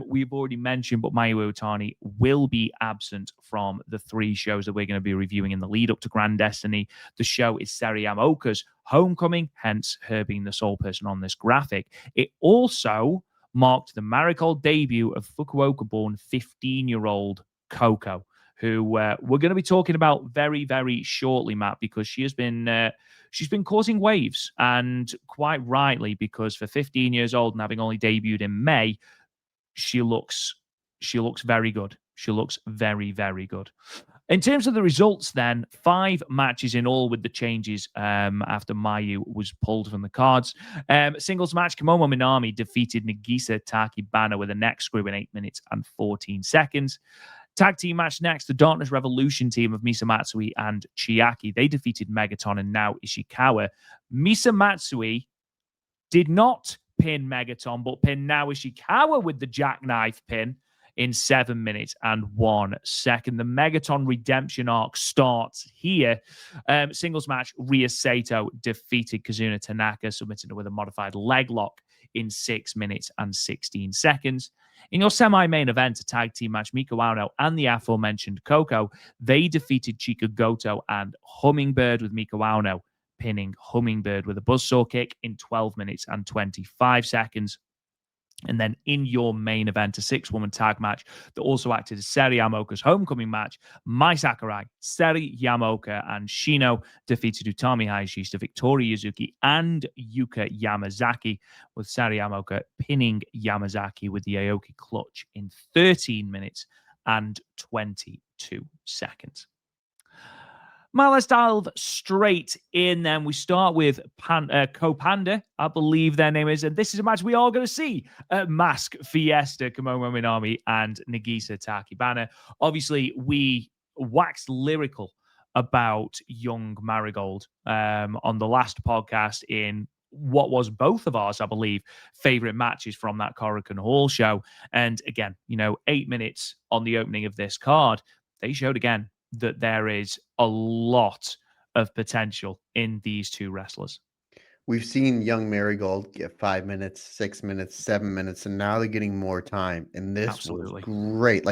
We've already mentioned, but Mayu Iwatani will be absent from the 3 shows that we're going to be reviewing in the lead up to Grand Destiny. The show is Seri Yamaoka's homecoming, hence her being the sole person on this graphic. It also marked the Marigold debut of Fukuoka-born 15-year-old Coco, who we're going to be talking about very, very shortly, Matt, because she's been causing waves, and quite rightly, because for 15 years old and having only debuted in May, she looks very good. She looks very, very good. In terms of the results, then, 5 matches in all with the changes after Mayu was pulled from the cards. Singles match, Kimomo Minami defeated Nagisa Takibana with a neck screw in 8 minutes and 14 seconds. Tag team match next, the Darkness Revolution team of Misa Matsui and Chiaki. They defeated Megaton and Nao Ishikawa. Misa Matsui did not pin Megaton, but pinned Nao Ishikawa with the jackknife pin in 7 minutes and 1 second. The Megaton redemption arc starts here. Singles match, Rhea Sato defeated Kazuna Tanaka, submitting her with a modified leg lock in 6 minutes and 16 seconds. In your semi-main event, a tag team match, Miku Aono and the aforementioned Coco, they defeated Chika Goto and Hummingbird, with Miku Aono pinning Hummingbird with a buzzsaw kick in 12 minutes and 25 seconds. And then in your main event, a 6-woman tag match that also acted as Seri Yamaoka's homecoming match, Mai Sakurai, Seri Yamaoka, and Shinno defeated Utami, Hayashishita, Victoria Yuzuki, and Yuka Yamazaki, with Seri Yamaoka pinning Yamazaki with the Aoki clutch in 13 minutes and 22 seconds. Now let's dive straight in then. We start with Kopanda, I believe their name is, and this is a match we are going to see at Mask Fiesta, Kimomo Minami and Nagisa Takibana. Obviously, we waxed lyrical about young Marigold on the last podcast in what was both of ours, I believe, favorite matches from that Korakuen Hall show. And again, 8 minutes on the opening of this card, they showed again that there is a lot of potential in these two wrestlers. We've seen young Marigold get 5 minutes, 6 minutes, 7 minutes, and now they're getting more time. And this Absolutely. was great.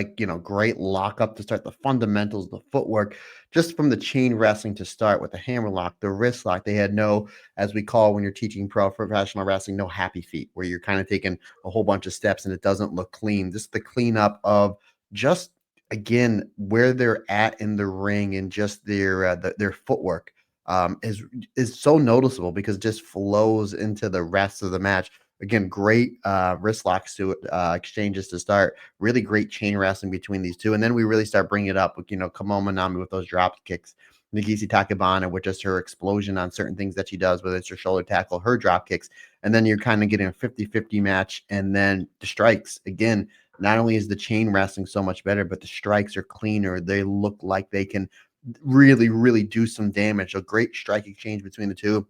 Great lockup to start, the fundamentals, the footwork, just from the chain wrestling to start with the hammer lock, the wrist lock. They had no, as we call when you're teaching professional wrestling, no happy feet, where you're kind of taking a whole bunch of steps and it doesn't look clean. Just the cleanup of just, again, where they're at in the ring and just their footwork is so noticeable because it just flows into the rest of the match. Again, great wrist locks to exchanges to start. Really great chain wrestling between these two, and then we really start bringing it up with Kimomo Minami with those drop kicks, Nagisa Takibana with just her explosion on certain things that she does, whether it's her shoulder tackle, her drop kicks, and then you're kind of getting a 50-50 match, and then the strikes again. Not only is the chain wrestling so much better, but the strikes are cleaner. They look like they can really, really do some damage. A great strike exchange between the two.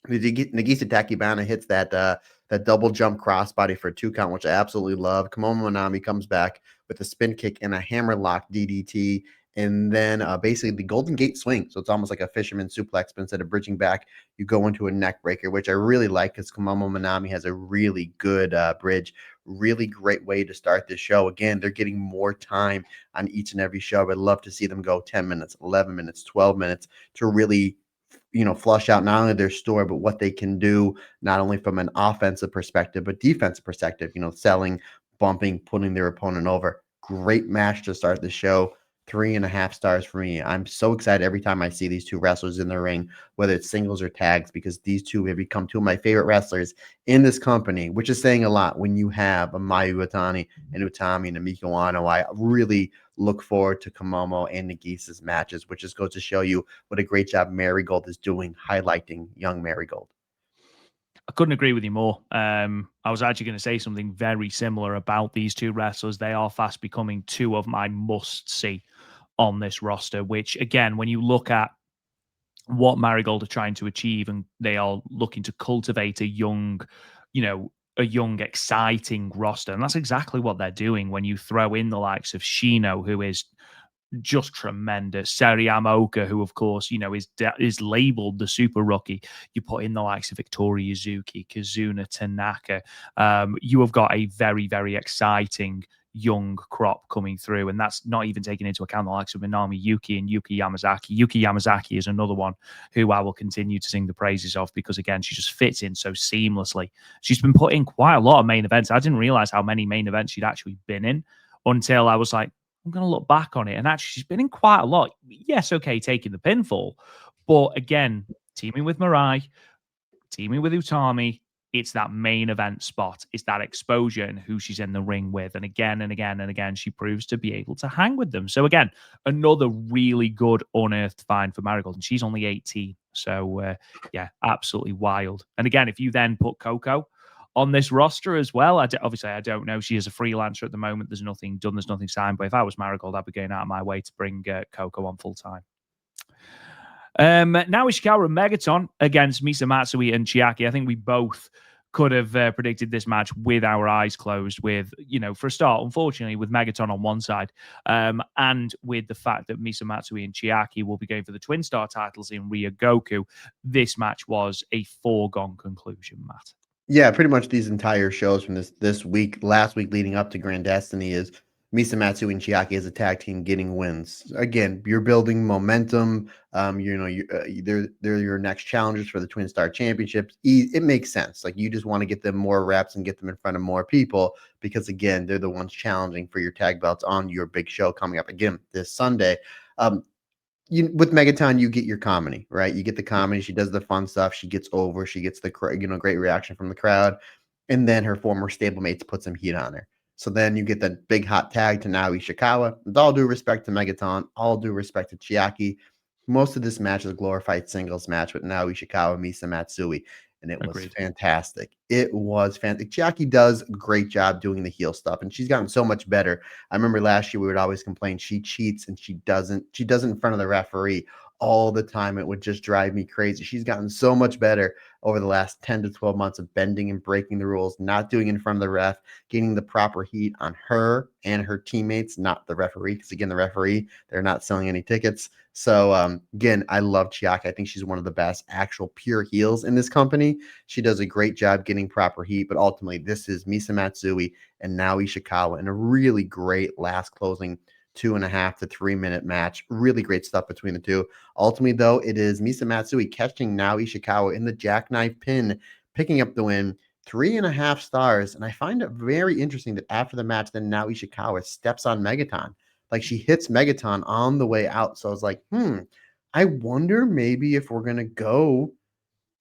Nagisa Takibana hits that double jump crossbody for a 2 count, which I absolutely love. Kimomo Minami comes back with a spin kick and a hammer lock DDT, and then basically the Golden Gate swing. So it's almost like a fisherman suplex, but instead of bridging back, you go into a neck breaker, which I really like because Kimomo Minami has a really good bridge. Really great way to start this show. Again, they're getting more time on each and every show. I'd love to see them go 10 minutes, 11 minutes, 12 minutes to really flush out not only their story, but what they can do, not only from an offensive perspective, but defensive perspective, selling, bumping, putting their opponent over. Great match to start the show. 3.5 stars for me. I'm so excited every time I see these two wrestlers in the ring, whether it's singles or tags, because these two have become two of my favorite wrestlers in this company, which is saying a lot when you have a Mayu Iwatani and Utami and a Miku Aono. I really look forward to Kimomo and Nagisa's matches, which just goes to show you what a great job Marigold is doing, highlighting young Marigold. I couldn't agree with you more. I was actually going to say something very similar about these two wrestlers. They are fast becoming two of my must-see on this roster, which, again, when you look at what Marigold are trying to achieve, and they are looking to cultivate a young, exciting roster. And that's exactly what they're doing when you throw in the likes of Shinno, who is just tremendous. Seri Yamaoka, who of course is labeled the super rookie. You put in the likes of Victoria Yuzuki, Kazuna Tanaka. You have got a very, very exciting young crop coming through, and that's not even taking into account the likes of Minami Yuki and Yuki Yamazaki. Yuki Yamazaki is another one who I will continue to sing the praises of because, again, she just fits in so seamlessly. She's been put in quite a lot of main events. I didn't realize how many main events she'd actually been in until I was like, I'm going to look back on it. And actually, she's been in quite a lot. Yes, okay, taking the pinfall. But again, teaming with Mirai, teaming with Utami, It's that main event spot. It's that exposure and who she's in the ring with. And again and again and again, she proves to be able to hang with them. So again, another really good unearthed find for Marigold. And she's only 18. So yeah, absolutely wild. And again, if you then put Coco on this roster as well, obviously I don't know. She is a freelancer at the moment. There's nothing done. There's nothing signed. But if I was Marigold, I'd be going out of my way to bring Coco on full time. Now Ishikawa and Megaton against Misa Matsui and Chiaki. I think we both could have predicted this match with our eyes closed, with, for a start, unfortunately, with Megaton on one side, and with the fact that Misa Matsui and Chiaki will be going for the Twin Star titles in Ryogoku. This match was a foregone conclusion, Matt. Yeah, pretty much these entire shows from this week, last week leading up to Grand Destiny, is Misa Matsui and Chiaki as a tag team getting wins. Again, you're building momentum. They're your next challengers for the Twin Star Championships. It makes sense. Like, you just want to get them more reps and get them in front of more people because, again, they're the ones challenging for your tag belts on your big show coming up again this Sunday. With Megaton, you get your comedy, right? You get the comedy. She does the fun stuff. She gets over. She gets the great reaction from the crowd, and then her former stablemates put some heat on her. So then you get that big hot tag to Naomi Ishikawa. With all due respect to Megaton, all due respect to Chiaki, most of this match is a glorified singles match with Naomi Ishikawa, Misa Matsui, and it was fantastic. It was fantastic. Chiaki does a great job doing the heel stuff, and she's gotten so much better. I remember last year we would always complain she cheats and she doesn't in front of the referee all the time. It would just drive me crazy. She's gotten so much better over the last 10 to 12 months of bending and breaking the rules, not doing it in front of the ref, getting the proper heat on her and her teammates, not the referee, because again, the referee, they're not selling any tickets. So again, I love Chiaki. I think she's one of the best actual pure heels in this company. She does a great job getting proper heat, but ultimately this is Misa Matsui and Naomi Ishikawa in a really great last closing 2.5 to 3 minute match. Really great stuff between the two. Ultimately, though, it is Misa Matsui catching Naomi Ishikawa in the jackknife pin, picking up the win. 3.5 stars. And I find it very interesting that after the match, then Naomi Ishikawa steps on Megaton. Like, she hits Megaton on the way out. So I was like, I wonder maybe if we're going to go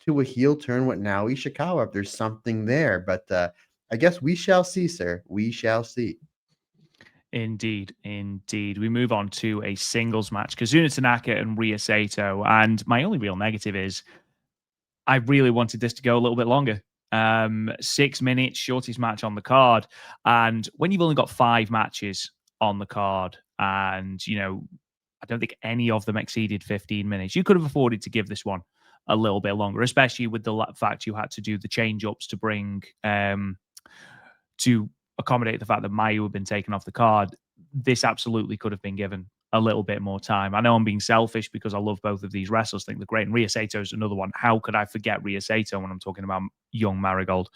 to a heel turn with Naomi Ishikawa, if there's something there. But I guess we shall see, sir. We shall see. Indeed. We move on to a singles match, Kazuna Tanaka and Ryo Saito. And my only real negative is I really wanted this to go a little bit longer. 6 minutes, shortest match on the card. And when you've only got 5 matches on the card, and I don't think any of them exceeded 15 minutes, you could have afforded to give this one a little bit longer, especially with the fact you had to do the change ups to bring to accommodate the fact that Mayu had been taken off the card. This absolutely could have been given a little bit more time. I know I'm being selfish because I love both of these wrestlers, think they're great. And Ryo Saito is another one. How could I forget Ryo Saito when I'm talking about young Marigold?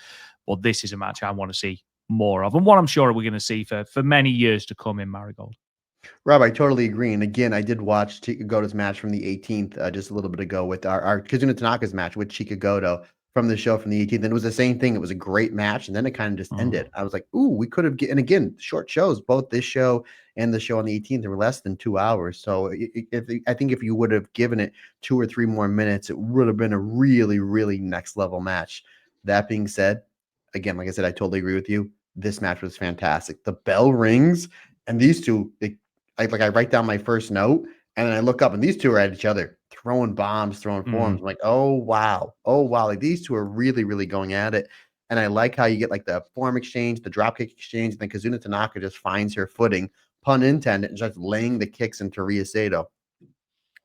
Well, this is a match I want to see more of, and what I'm sure we're going to see for many years to come in Marigold. Rob, I totally agree. And again, I did watch Chikagoto's match from the 18th just a little bit ago with our Kazuna Tanaka's match with Chikagoto from the show from the 18th. And it was the same thing. It was a great match. And then it kind of just ended. I was like, ooh, we could have, and again, short shows, both this show and the show on the 18th, were less than 2 hours. So I think if you would have given it 2 or 3 more minutes, it would have been a really, really next level match. That being said, again, like I said, I totally agree with you. This match was fantastic. The bell rings and these two, I write down my first note and then I look up and these two are at each other, throwing bombs, throwing forms. I'm like, oh wow. Like, these two are really, really going at it. And I like how you get like the form exchange, the dropkick exchange, and then Kazuna Tanaka just finds her footing, pun intended, and starts laying the kicks into Ryo Saito.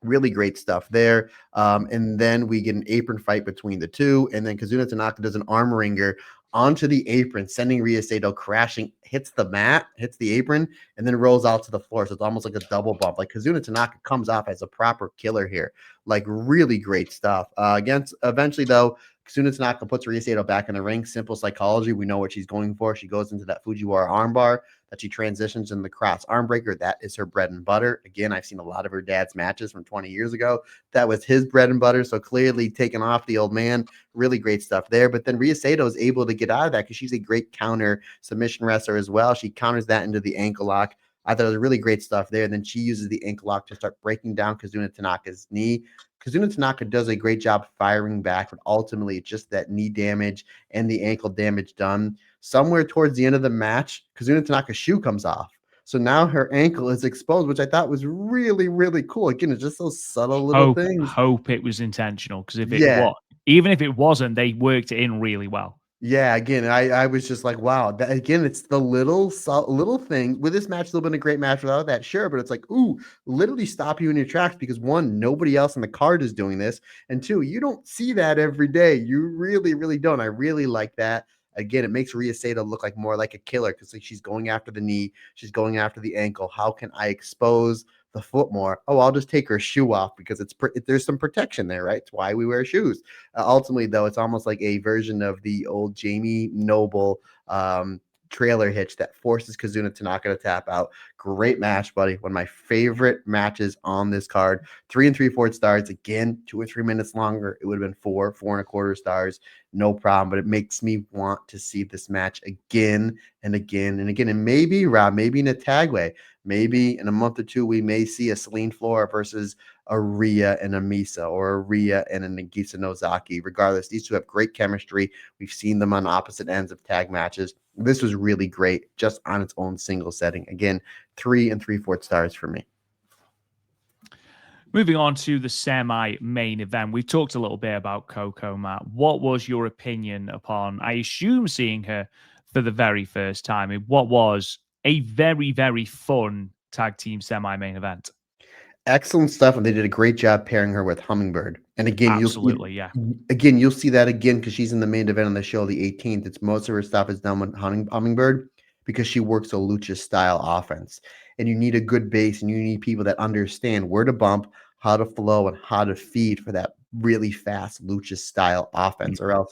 Really great stuff there. And then we get an apron fight between the two. And then Kazuna Tanaka does an arm wringer onto the apron, sending Ryo Saito crashing, hits the mat, hits the apron, and then rolls out to the floor. So it's almost like a double bump. Like, Kazuna Tanaka comes off as a proper killer here. Like, really great stuff. Eventually, though, Kazuna Tanaka puts Ryo Saito back in the ring. Simple psychology. We know what she's going for. She goes into that Fujiwara armbar that she transitions in the cross arm breaker. That is her bread and butter. Again, I've seen a lot of her dad's matches from 20 years ago. That was his bread and butter. So clearly taking off the old man. Really great stuff there. But then Ryo Saito is able to get out of that because she's a great counter submission wrestler as well. She counters that into the ankle lock. I thought it was really great stuff there. And then she uses the ankle lock to start breaking down Kazuna Tanaka's knee. Kazuna Tanaka does a great job firing back, but ultimately it's just that knee damage and the ankle damage done. Somewhere towards the end of the match, Kazuna Tanaka's shoe comes off. So now her ankle is exposed, which I thought was really, really cool. Again, it's just those subtle little things. Hope it was intentional, because if it Yeah. was, even if it wasn't, they worked it in really well. Yeah, again, I was just like, wow. That, again, it's the little thing. With this match, still been a great match without that, sure. But it's like, ooh, literally stop you in your tracks because one, nobody else on the card is doing this, and two, you don't see that every day. You really, really don't. I really like that. Again, it makes Rhea Seda look like more like a killer because like she's going after the knee, she's going after the ankle. How can I expose the foot more? Oh, I'll just take her shoe off because there's some protection there, right? It's why we wear shoes. Ultimately, though, it's almost like a version of the old Jamie Noble trailer hitch that forces Kazuna Tanaka to tap out. Great match, buddy. One of my favorite matches on this card. 3 3/4 stars. Again, 2 or 3 minutes longer. It would have been 4 and a quarter stars. No problem. But it makes me want to see this match again and again and again. And maybe, Rob, maybe in a tag way, maybe in a month or two, we may see a Celine Flora versus a Rhea and a Misa, or a Rhea and a Nagisa Nozaki. Regardless, these two have great chemistry. We've seen them on opposite ends of tag matches. This was really great just on its own single setting. Again, 3 3/4 stars for me. Moving on to the semi-main event, we've talked a little bit about Coco, Matt. What was your opinion upon, I assume, seeing her for the very first time in what was a very, very fun tag team semi-main event? Excellent stuff, and they did a great job pairing her with Hummingbird. And again, Absolutely, yeah. you'll see that again because she's in the main event on the show the 18th. It's most of her stuff is done with Hummingbird because she works a lucha style offense. And you need a good base, and you need people that understand where to bump, how to flow, and how to feed for that really fast lucha style offense, or else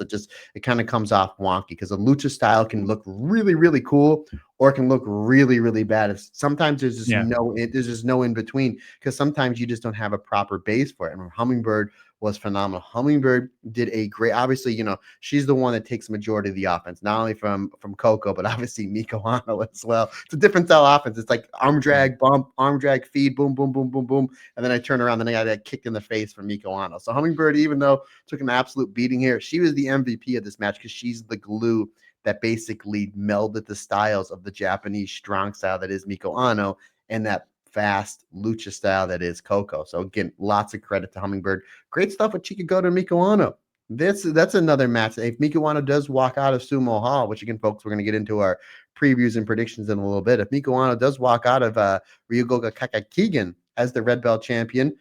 it kind of comes off wonky because a lucha style can look really, really cool or it can look really, really bad. Sometimes there's just no in between because sometimes you just don't have a proper base for it. And Hummingbird was phenomenal. Hummingbird did a great, obviously, she's the one that takes the majority of the offense, not only from Coco, but obviously Miko Ano as well. It's a different style offense. It's like arm drag, bump, arm drag, feed, boom, boom, boom, boom, boom. And then I turn around, then I got that kicked in the face from Miko Ano. So Hummingbird, even though took an absolute beating here, she was the MVP of this match because she's the glue that basically melded the styles of the Japanese strong style that is Miko Ano and that fast lucha style that is Coco. So again, lots of credit to Hummingbird. Great stuff with Chikagota and Miko Ano. That's another match. If Miko Ano does walk out of Sumo Hall, which again, folks, we're going to get into our previews and predictions in a little bit. If Miko Ano does walk out of Ryugoga Kakakigan as the red belt champion,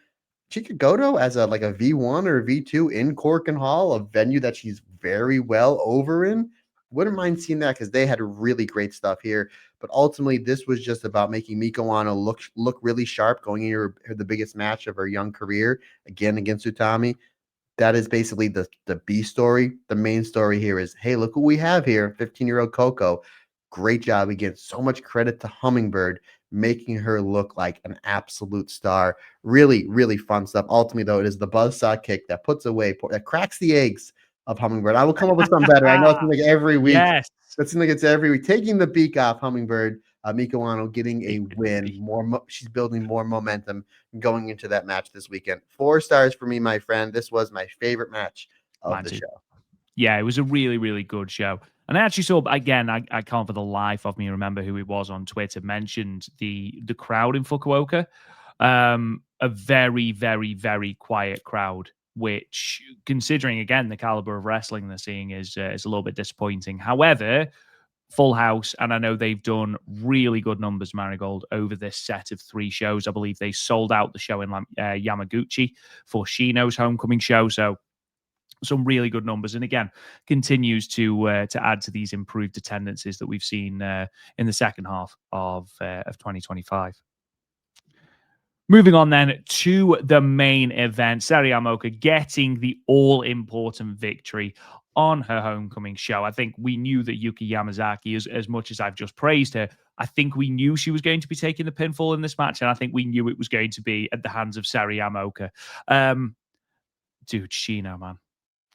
Chikagoto as a V1 or V2 in Corkin Hall, a venue that she's very well over in. Wouldn't mind seeing that because they had really great stuff here. But ultimately, this was just about making Miko Ano look really sharp going into the biggest match of her young career, again against Utami. That is basically the B story. The main story here is, hey, look what we have here, 15-year-old Coco. Great job again. So much credit to Hummingbird making her look like an absolute star. Really, really fun stuff. Ultimately, though, it is the buzzsaw kick that that cracks the eggs of Hummingbird. I will come up with something better. I know it's like every week. Yes. It seems like it's every week. Taking the beak off Hummingbird, Miko Ano getting a win. She's building more momentum going into that match this weekend. 4 stars for me, my friend. This was my favorite match of the show. Yeah, it was a really, really good show. And I actually saw, again, I can't for the life of me remember who it was on Twitter, mentioned the crowd in Fukuoka. A very, very, very quiet crowd, which, considering, again, the caliber of wrestling they're seeing, is a little bit disappointing. However, full house, and I know they've done really good numbers, Marigold, over this set of 3 shows. I believe they sold out the show in Yamaguchi for Shinno's homecoming show. So some really good numbers, and again, continues to add to these improved attendances that we've seen in the second half of 2025. Moving on then to the main event, Seri Yamaoka getting the all-important victory on her homecoming show. I think we knew that Yuki Yamazaki, as much as I've just praised her, I think we knew she was going to be taking the pinfall in this match, and I think we knew it was going to be at the hands of Seri Yamaoka. Dude, Shinno, man.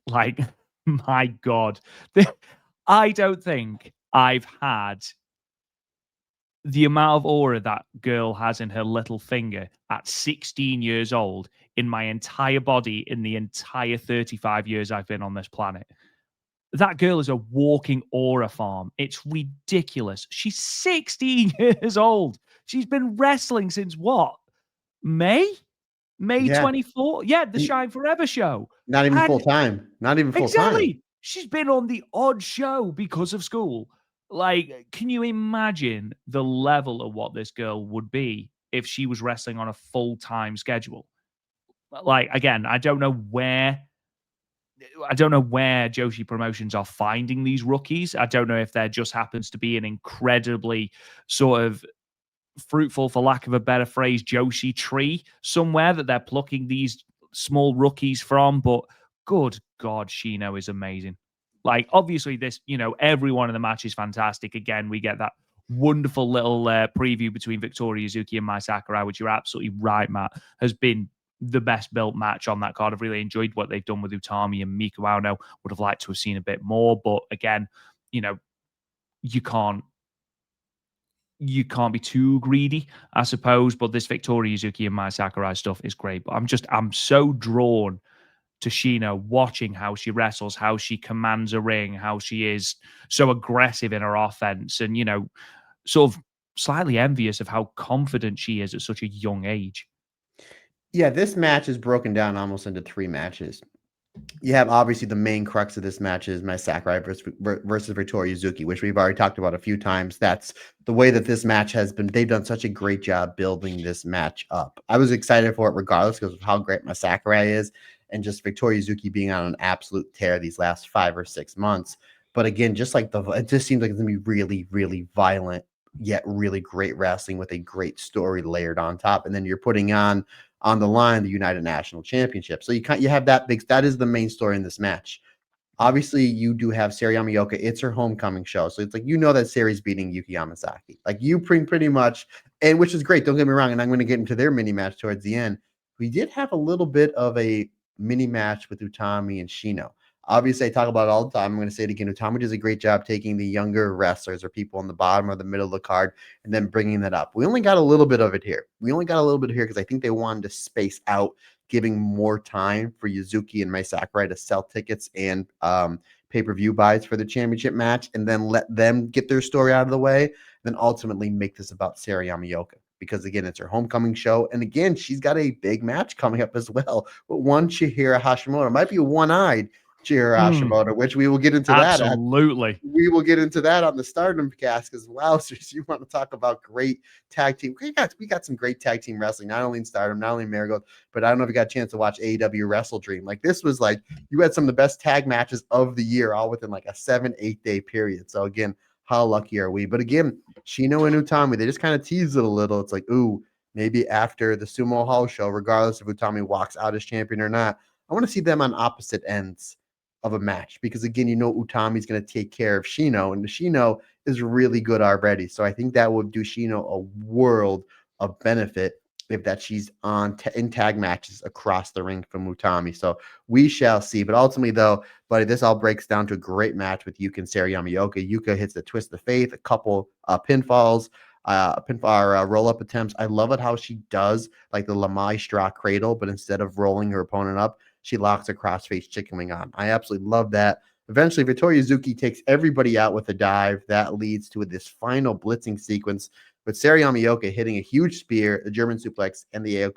Like, my God. I don't think I've had the amount of aura that girl has in her little finger at 16 years old in my entire body in the entire 35 years I've been on this planet. That girl is a walking aura farm. It's ridiculous. She's 16 years old. She's been wrestling since what? May? May Yeah. 24? Yeah, the Shine Forever show. Not even full And time. Not even full time. exactly. She's been on the odd show because of school. Like, can you imagine the level of what this girl would be if she was wrestling on a full-time schedule? Like, again, I don't know where Joshi Promotions are finding these rookies. I don't know if there just happens to be an incredibly sort of fruitful, for lack of a better phrase, Joshi tree somewhere that they're plucking these small rookies from. But good God, Shinno is amazing. Like, obviously, this, everyone in the match is fantastic. Again, we get that wonderful little preview between Victoria Yuzuki and Mai Sakurai, which you're absolutely right, Matt, has been the best built match on that card. I've really enjoyed what they've done with Utami and Miku. Aono. Would have liked to have seen a bit more, but again, you can't be too greedy, I suppose. But this Victoria Yuzuki and Mai Sakurai stuff is great. But I'm so drawn to Shinno, watching how she wrestles, how she commands a ring, how she is so aggressive in her offense, and sort of slightly envious of how confident she is at such a young age. Yeah, this match is broken down almost into 3 matches. You have obviously the main crux of this match is Mai Sakurai versus Victoria Yuzuki, which we've already talked about a few times. That's the way that this match has been. They've done such a great job building this match up. I was excited for it regardless because of how great Mai Sakurai is and just Victoria Yuzuki being on an absolute tear these last 5 or 6 months. But again, it just seems like it's gonna be really, really violent, yet really great wrestling with a great story layered on top. And then you're putting on the line the United National Championship. So you have that is the main story in this match. Obviously, you do have Seri Yamaoka. It's her homecoming show. So it's like, that Seri's beating Yuki Yamasaki. Like, you pretty much, and which is great. Don't get me wrong. And I'm going to get into their mini match towards the end. We did have a little bit of a mini match with Utami and Shinno. Obviously, I talk about it all the time. I'm going to say it again. Utami does a great job taking the younger wrestlers or people on the bottom or the middle of the card and then bringing that up. We only got a little bit of it here. Because I think they wanted to space out, giving more time for Yuzuki and Mai Sakurai to sell tickets and pay-per-view buys for the championship match, and then let them get their story out of the way, then ultimately make this about Seri Yamaoka. Because again, it's her homecoming show. And again, she's got a big match coming up as well. But one Chihira Hashimoto might be a one-eyed Chihiro Hashimoto, which we will get into that. Absolutely. We will get into that on the Stardom cast because wowzers, you want to talk about great tag team. We got some great tag team wrestling, not only in Stardom, not only in Marigold, but I don't know if you got a chance to watch AEW Wrestle Dream. Like, this was like, you had some of the best tag matches of the year, all within like a 7-8 day period. So again, how lucky are we? But again, Shinno and Utami, they just kind of tease it a little. It's like, ooh, maybe after the Sumo Hall show, regardless if Utami walks out as champion or not, I want to see them on opposite ends of a match, because again, Utami's going to take care of Shinno, and Shinno is really good already. So I think that would do Shinno a world of benefit if that she's in tag matches across the ring from Utami. So we shall see. But ultimately, though, buddy, this all breaks down to a great match with Yuka and Seri Yamaoka. Yuka hits the twist of faith, a couple pinfalls, roll-up attempts. I love it how she does like the Lamai straw cradle, but instead of rolling her opponent up, she locks a crossface chicken wing on. I absolutely love that. Eventually, Victoria Yuzuki takes everybody out with a dive. That leads to this final blitzing sequence with Seri Yamaoka hitting a huge spear, the German suplex, and the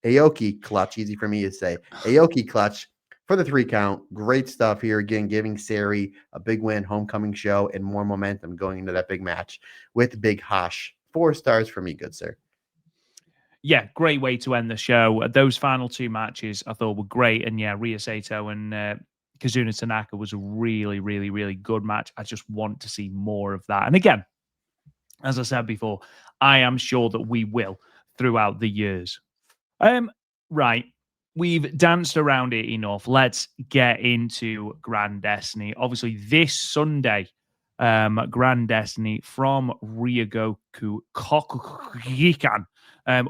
Aoki clutch. Easy for me to say. Aoki clutch for the 3 count. Great stuff here. Again, giving Seri a big win, homecoming show, and more momentum going into that big match with Big Hosh. 4 stars for me, good sir. Yeah, great way to end the show. Those final 2 matches I thought were great. And yeah, Ryo Saito and Kazuna Tanaka was a really, really, really good match. I just want to see more of that. And again, as I said before, I am sure that we will throughout the years. Right. We've danced around it enough. Let's get into Grand Destiny. Obviously, this Sunday, Grand Destiny from Ryogoku Kokugikan,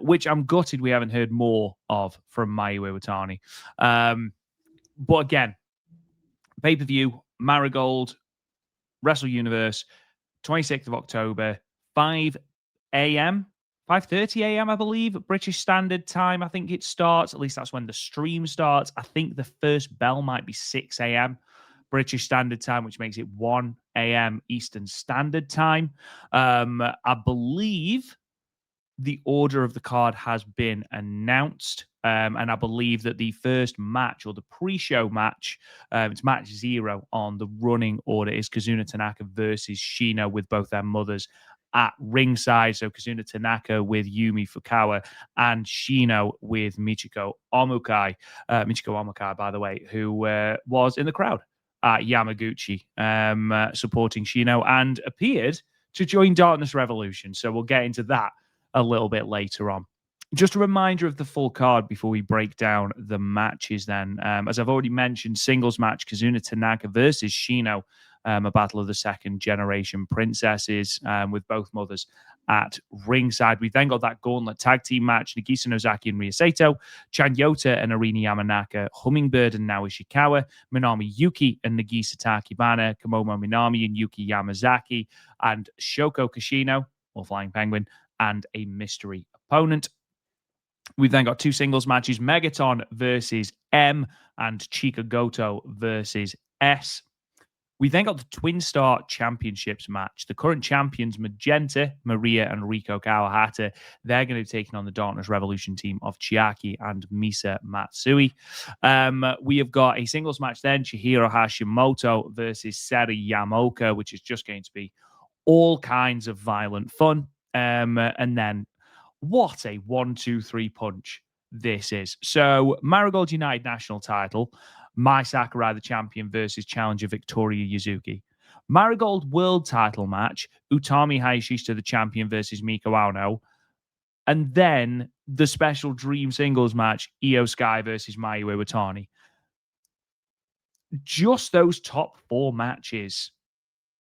which I'm gutted we haven't heard more of from Mayu Iwatani. But again, pay-per-view, Marigold, Wrestle Universe, 26th of October, 5 a.m., 5:30 a.m., I believe, British Standard Time. I think it starts. At least that's when the stream starts. I think the first bell might be 6 a.m. British Standard Time, which makes it 1 a.m. Eastern Standard Time. I believe the order of the card has been announced. And I believe that the first match or the pre-show match, it's match 0 on the running order, is Kazuna Tanaka versus Shinno with both their mothers at ringside. So Kazuna Tanaka with Yumi Fukawa and Shinno with Michiko Omukai. Michiko Omukai, by the way, who was in the crowd at Yamaguchi supporting Shinno and appeared to join Darkness Revolution. So we'll get into that a little bit later on. Just a reminder of the full card before we break down the matches then. As I've already mentioned, singles match, Kazuna Tanaka versus Shinno, a battle of the second generation princesses with both mothers at ringside. We then got that gauntlet tag team match, Nagisa Nozaki and Ria Sato, Chanyota and Arina Yamanaka, Hummingbird and Naoshi Ishikawa, Minami Yuki and Nagisa Takibana, Kamomo Minami and Yuki Yamazaki, and Shoko Kashino, or Flying Penguin, and a mystery opponent. We've then got 2 singles matches, Megaton versus M and Chika Goto versus S. We then got the Twin Star Championships match. The current champions, Magenta, Maria, and Riko Kawahata, they're going to be taking on the Darkness Revolution team of Chiaki and Misa Matsui. We have got a singles match then, Chihiro Hashimoto versus Seri Yamaoka, which is just going to be all kinds of violent fun. And then what a 1-2-3 punch this is. So Marigold United National title, Mai Sakurai the champion versus challenger Victoria Yuzuki. Marigold World title match, Utami Hayashishita the champion versus Miku Aono. And then the special dream singles match, IYO SKY versus Mayu Iwatani. Just those top 4 matches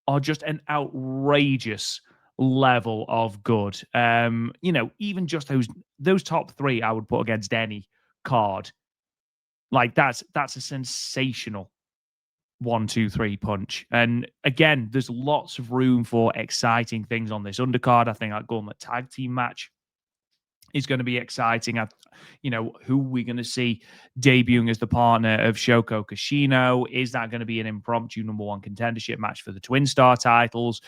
are just an outrageous level of good. Even just those top 3 I would put against any card. Like that's a sensational 1-2-3 punch. And again, there's lots of room for exciting things on this undercard. I think that Gauntlet tag team match is going to be exciting. Who we're going to see debuting as the partner of Shoko Kashino. Is that going to be an impromptu number 1 contendership match for the Twin Star titles?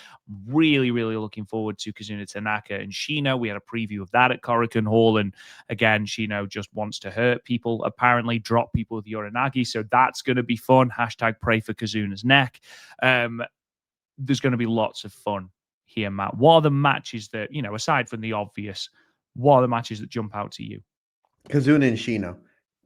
Really, really looking forward to Kazuna Tanaka and Shinno. We had a preview of that at Korakuen Hall. And again, Shinno just wants to hurt people, apparently drop people with Yoranagi. So that's going to be fun. Hashtag pray for Kazuna's neck. There's going to be lots of fun here, Matt. What are the matches that, aside from the obvious, what are the matches that jump out to you? Kazuna and Shinno.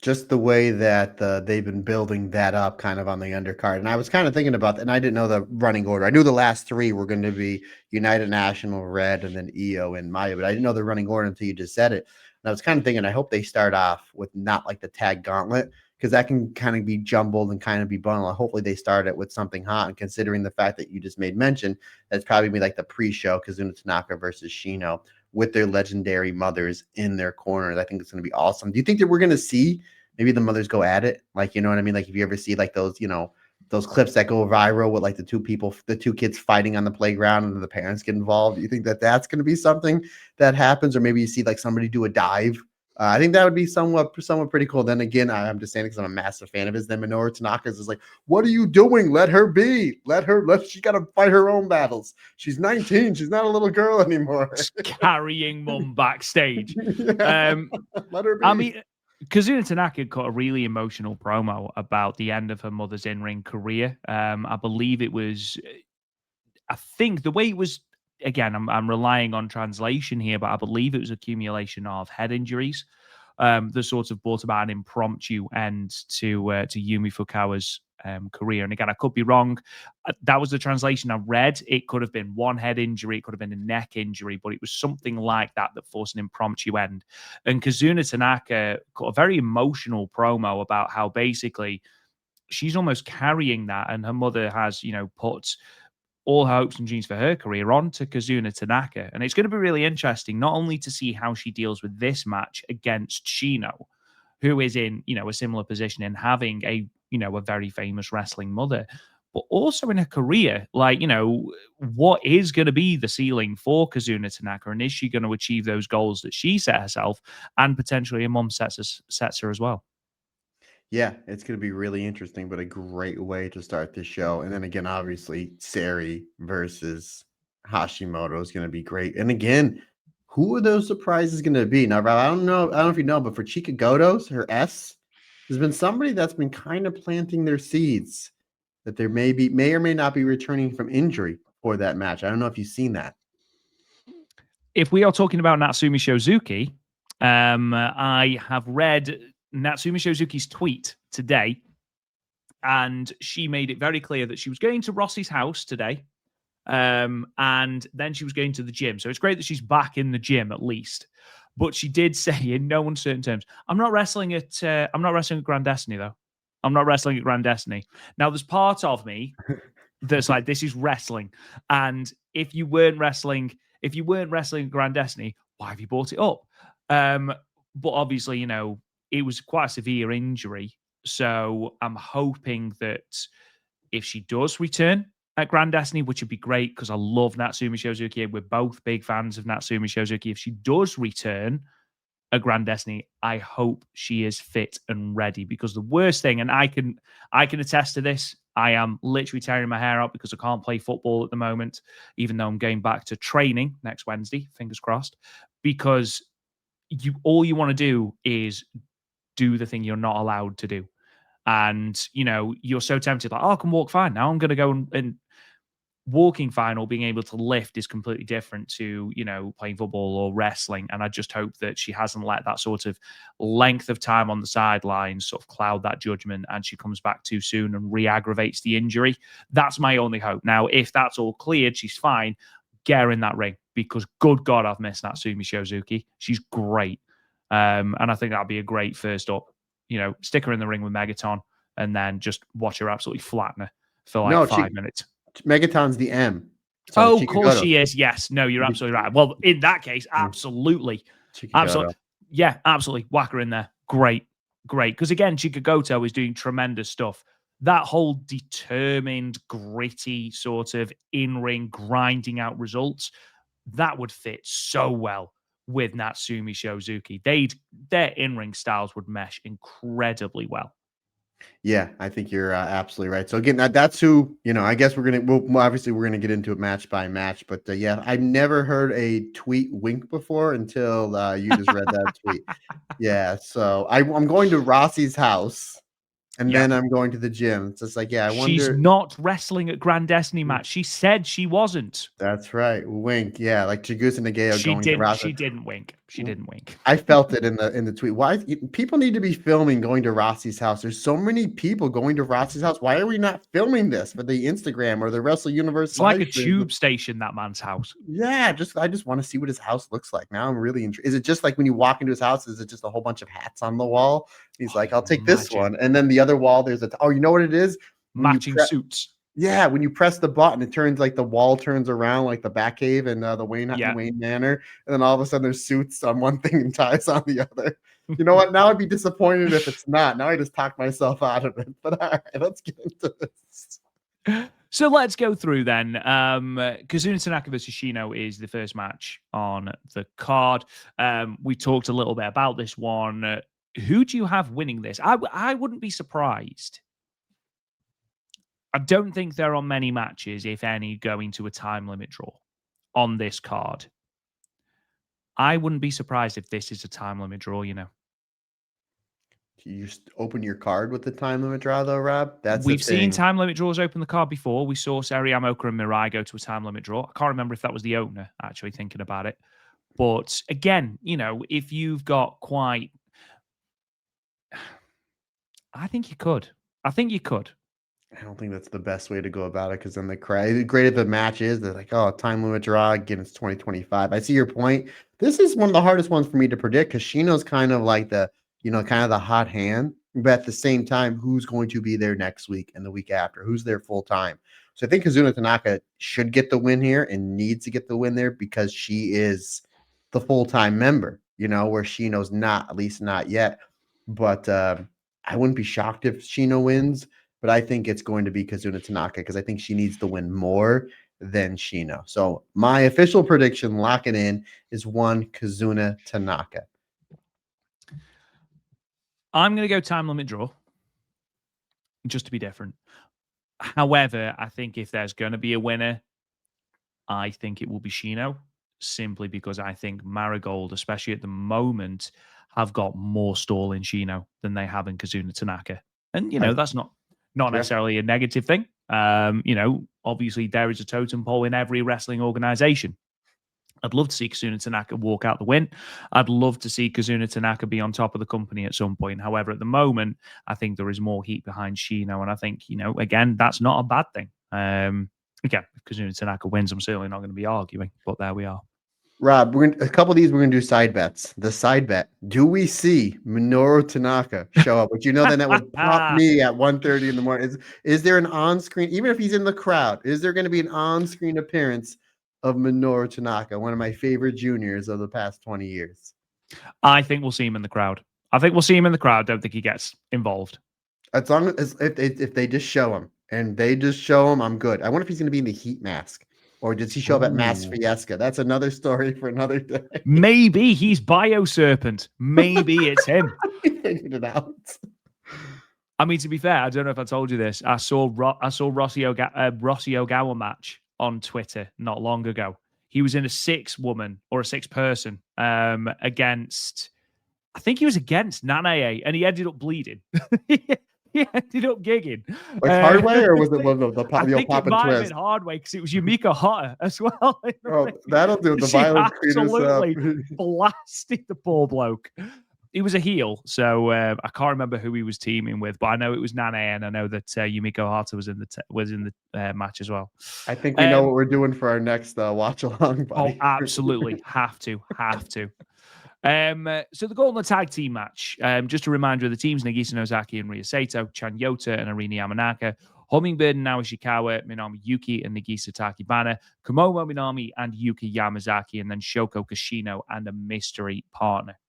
Just the way that they've been building that up kind of on the undercard. And I was kind of thinking about that, and I didn't know the running order. I knew the last 3 were going to be United National, Red, and then IYO and Maya, but I didn't know the running order until you just said it. And I was kind of thinking, I hope they start off with not like the tag gauntlet, because that can kind of be jumbled and kind of be bundled. Hopefully they start it with something hot. And considering the fact that you just made mention, that's probably be like the pre-show, Kazuna Tanaka versus Shinno, with their legendary mothers in their corners. I think it's going to be awesome. Do you think that we're going to see maybe the mothers go at it? Like, you know what I mean? Like if you ever see like those, those clips that go viral with like the 2 kids fighting on the playground and the parents get involved. Do you think that that's going to be something that happens? Or maybe you see like somebody do a dive. I think that would be somewhat pretty cool. Then again, I'm just saying because I'm a massive fan of his. Then Minoru Tanaka's is like, what are you doing? Let her be. She got to fight her own battles. She's 19. She's not a little girl anymore. Just carrying mum backstage. Yeah. Let her be. I mean, Kazuna Tanaka cut a really emotional promo about the end of her mother's in-ring career. I believe it was, I think the way it was, again, I'm relying on translation here, but I believe it was accumulation of head injuries that sort of brought about an impromptu end to Yumi Fukawa's career. And again, I could be wrong. That was the translation I read. It could have been 1 head injury, it could have been a neck injury, but it was something like that forced an impromptu end. And Kazuna Tanaka cut a very emotional promo about how basically she's almost carrying that, and her mother has, put all her hopes and dreams for her career onto Kazuna Tanaka. And it's going to be really interesting, not only to see how she deals with this match against Shinno, who is in, a similar position in having a very famous wrestling mother, but also in her career. Like, you know, what is going to be the ceiling for Kazuna Tanaka, and is she going to achieve those goals that she set herself, and potentially her mom sets her as well? Yeah, it's going to be really interesting, but a great way to start the show. And then again, obviously, Seri versus Hashimoto is going to be great. And again, who are those surprises going to be? Now, Rob, I don't know if you know, but for Chika Gotos, her S, there's been somebody that's been kind of planting their seeds that there may or may not be returning from injury for that match. I don't know if you've seen that. If we are talking about Natsumi Shozuki, I have read Natsumi Shozuki's tweet today, and she made it very clear that she was going to Rossi's house today, and then she was going to the gym. So it's great that she's back in the gym at least. But she did say in no uncertain terms, I'm not wrestling at Grand Destiny though. I'm not wrestling at Grand Destiny. Now there's part of me that's like, this is wrestling. And if you weren't wrestling Grand Destiny, why have you brought it up? But obviously, you know, it was quite a severe injury. So I'm hoping that if she does return at Grand Destiny, which would be great because I love Natsumi Shozuki. We're both big fans of Natsumi Shozuki. If she does return at Grand Destiny, I hope she is fit and ready, because the worst thing, and I can attest to this, I am literally tearing my hair out because I can't play football at the moment, even though I'm going back to training next Wednesday, fingers crossed, because all you want to do is do the thing you're not allowed to do. And, you know, you're so tempted, like, oh, I can walk fine now. I'm going to go and walking fine, or being able to lift is completely different to, you know, playing football or wrestling. And I just hope that she hasn't let that sort of length of time on the sidelines sort of cloud that judgment, and she comes back too soon and re-aggravates the injury. That's my only hope. Now, if that's all cleared, she's fine, get her in that ring, because good God, I've missed Natsumi Shozuki. She's great. And I think that'd be a great first up. You know, stick her in the ring with Megaton and then just watch her absolutely flatten her for like No, 5 minutes. Megaton's the M. So Oh, of Chika course Gotos. she is. Yes. No, you're absolutely right. Well, in that case, absolutely. Absolutely. Yeah, absolutely. Whack her in there. Great. Great. Because again, Chikagoto is doing tremendous stuff. That whole determined, gritty sort of in-ring grinding out results, that would fit so well with Natsumi Shozuki. Their in-ring styles would mesh incredibly well. Yeah, I think you're absolutely right. So again, that's who, you know, I guess obviously we're gonna get into it match by match, but yeah, I've never heard a tweet wink before until you just read that tweet. Yeah, so I'm going to Rossi's house, and Yeah. then I'm going to the gym. It's just like, yeah, I She's wonder. not wrestling at Grand Destiny match. She said she wasn't. That's right, wink. Yeah, like Chigusa Nagao She going to didn't. Rossi. She didn't wink. She didn't wink. I felt it in the tweet. Why people need to be filming going to Rossi's house? There's so many people going to Rossi's house. Why are we not filming this for the Instagram or the Wrestle Universe? It's like a tube station, that man's house. Yeah, I just want to see what his house looks like. Now I'm really intrigued. Is it just like when you walk into his house? Is it just a whole bunch of hats on the wall? He's like, I'll take this one, and then the other wall, there's you know what it is? Matching suits. Yeah, when you press the button, it turns like the wall turns around like the Batcave and the Wayne Manor, and then all of a sudden there's suits on one thing and ties on the other. You know what? Now I'd be disappointed if it's not. Now I just talked myself out of it. But all right, let's get into this. So let's go through then. Kazuna Tanaka versus Shinno is the first match on the card. We talked a little bit about this one. Who do you have winning this? I wouldn't be surprised. I don't think there are many matches, if any, going to a time limit draw on this card. I wouldn't be surprised if this is a time limit draw, you know. You just open your card with the time limit draw, though, Rob? We've seen time limit draws open the card before. We saw Seri Yamaoka and Mirai go to a time limit draw. I can't remember if that was the owner, actually, thinking about it. But again, you know, if you've got quite... I think you could. I don't think that's the best way to go about it, because then the great if the match is, they're like, oh, time limit draw, again, it's 2025. I see your point. This is one of the hardest ones for me to predict, because Shino's kind of like the, you know, kind of the hot hand, but at the same time, who's going to be there next week and the week after? Who's there full time? So I think Kazuna Tanaka should get the win here and needs to get the win there, because she is the full-time member, you know, where Shino's not, at least not yet. But I wouldn't be shocked if Shino wins. but I think it's going to be Kazuna Tanaka because I think she needs to win more than Shinno. So my official prediction, lock it in, is one Kazuna Tanaka. I'm going to go time limit draw, just to be different. However, I think if there's going to be a winner, I think it will be Shinno, simply because I think Marigold, especially at the moment, have got more stall in Shinno than they have in Kazuna Tanaka. And, that's not necessarily a negative thing. Obviously there is a totem pole in every wrestling organization. I'd love to see Kazuna Tanaka walk out the win. I'd love to see Kazuna Tanaka be on top of the company at some point. However, at the moment, I think there is more heat behind Shinno. And I think, again, that's not a bad thing. Again, if Kazuna Tanaka wins, I'm certainly not going to be arguing, but there we are. Rob, a couple of these we're going to do side bets. The side bet: do we see Minoru Tanaka show up? But that would pop me at 1:30 in the morning. Is there an on-screen, even if he's in the crowd, is there going to be an on-screen appearance of Minoru Tanaka, one of my favorite juniors of the past 20 years? I think we'll see him in the crowd. I don't think he gets involved. As long as if they just show him and they just show him, I'm good. I wonder if he's going to be in the heat mask. Or does he show up at Mass Fiesta? That's another story for another day. Maybe he's Bioserpent. Maybe it's him. Figured it out. I mean, to be fair, I don't know if I told you this. I saw Rossi Ogawa match on Twitter not long ago. He was in a 6-woman or a 6-person against, I think he was against Nanae, and he ended up bleeding. He ended up gigging. Like Hardway, or was it one of the I think pop it and might twist? have been Hardway because it was Yumiko Hotta as well. Oh, that'll do. The violence absolutely blasted the poor bloke. He was a heel, so I can't remember who he was teaming with, but I know it was Nanae, and I know that Yumiko Hotta was in the match as well. I think we know what we're doing for our next watch along, buddy. Oh, absolutely, have to. So the goal in the tag team match, just a reminder of the teams: Nagisa Nozaki and Ryo Saito, Chan Yota and Arina Yamanaka, Hummingbird and Naoya Ishikawa, Minami Yuki and Nagisa Takibana, Komomo Minami and Yuki Yamazaki, and then Shoko Kashino and a mystery partner.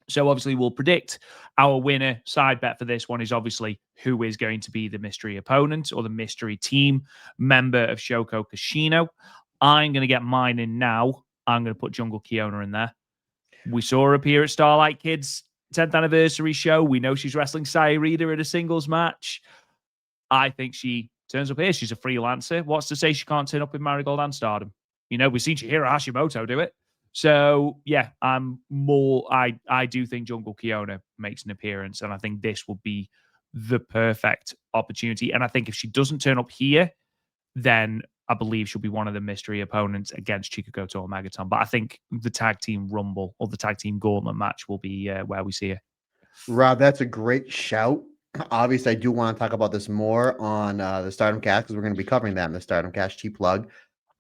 So obviously we'll predict our winner. Side bet for this one is obviously who is going to be the mystery opponent or the mystery team member of Shoko Kashino. I'm going to get mine in now. I'm going to put Jungle Kiona in there. We saw her appear at Starlight Kids' 10th anniversary show. We know she's wrestling Sayarida at a singles match. I think she turns up here. She's a freelancer. What's to say she can't turn up in Marigold and Stardom? We've seen Chihiro Hashimoto do it. So, yeah, I do think Jungle Kiona makes an appearance, and I think this will be the perfect opportunity. And I think if she doesn't turn up here, then I believe she'll be one of the mystery opponents against Chika Goto or Megaton. But I think the tag team rumble or the tag team gauntlet match will be where we see her. Rob, that's a great shout. Obviously, I do want to talk about this more on the Stardom Cast because we're going to be covering that in the Stardom Cast. Cheap plug.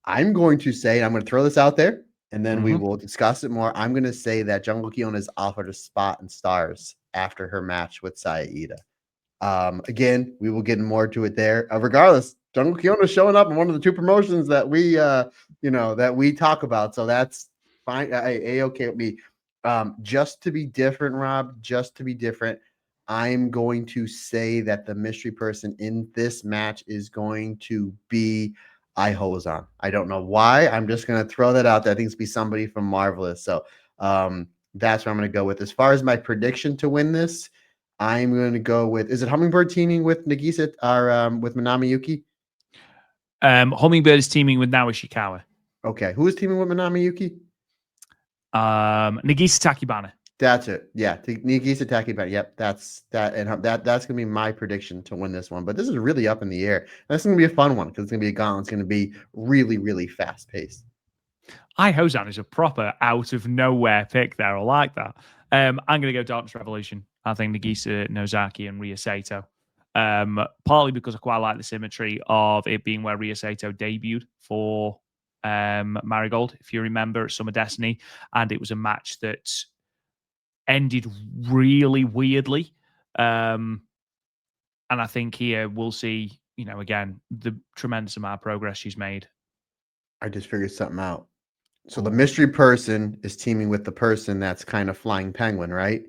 I'm going to say, I'm going to throw this out there, and then we will discuss it more. I'm going to say that Jungle Kiona is offered a spot in Stars after her match with Sayarida. Again, we will get more to it there. Regardless, Jungle Kiona is showing up in one of the 2 promotions that we, that we talk about. So that's fine. A-okay with me. Just to be different, Rob, I'm going to say that the mystery person in this match is going to be Ihozan. I don't know why. I'm just going to throw that out there. I think it's be somebody from Marvelous. So that's what I'm going to go with. As far as my prediction to win this, I'm going to go with, is it Hummingbird teaming with Nagisa or with Minami Yuki? Hummingbird is teaming with Naoya Ishikawa. Okay. Who is teaming with Minami Yuki? Nagisa Takibana. That's it. Yeah. Nagisa Takibana. Yep. That's that. And that's going to be my prediction to win this one. But this is really up in the air. That's going to be a fun one because it's going to be a gauntlet. It's going to be really, really fast paced. Ihozan is a proper out of nowhere pick there. I like that. I'm going to go Darkness Revolution. I think Nagisa Nozaki and Ryo Saito. Partly because I quite like the symmetry of it being where Ryo Saito debuted for Marigold, if you remember, at Summer Destiny. And it was a match that ended really weirdly. And I think here we'll see, again, the tremendous amount of progress she's made. I just figured something out. So the mystery person is teaming with the person that's kind of flying penguin, right?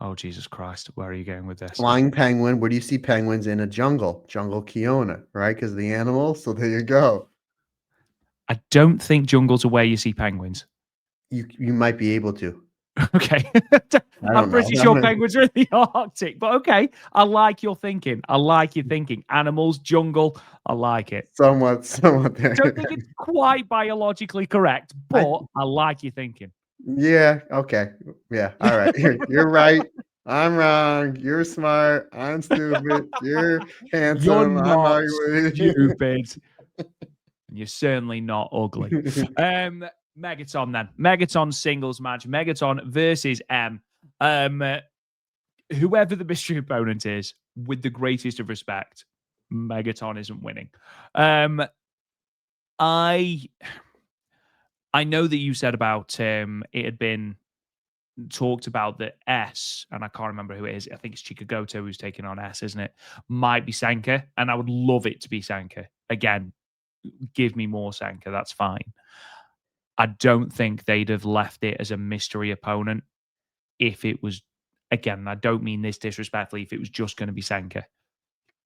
Oh, Jesus Christ. Where are you going with this? Flying penguin. Where do you see penguins? In a jungle? Jungle Kiona, right? Because the animal. So there you go. I don't think jungles are where you see penguins. You might be able to. Okay. I I'm don't know. pretty sure penguins are in the Arctic, but okay. I like your thinking. I like your thinking. Animals, jungle. I like it. Somewhat there. Don't think it's quite biologically correct, but I like your thinking. Yeah. Okay. Yeah. All right. You're right. I'm wrong. You're smart. I'm stupid. You're You're handsome. I'm not ugly. stupid. You're certainly not ugly. Megaton then. Megaton singles match. Megaton versus M. Whoever the mystery opponent is, with the greatest of respect, Megaton isn't winning. I know that you said about it had been talked about that S, and I can't remember who it is. I think it's Chikagoto who's taking on S, isn't it? Might be Sanka, and I would love it to be Sanka. Again, give me more Sanka. That's fine. I don't think they'd have left it as a mystery opponent if it was, again, I don't mean this disrespectfully, if it was just going to be Sanka.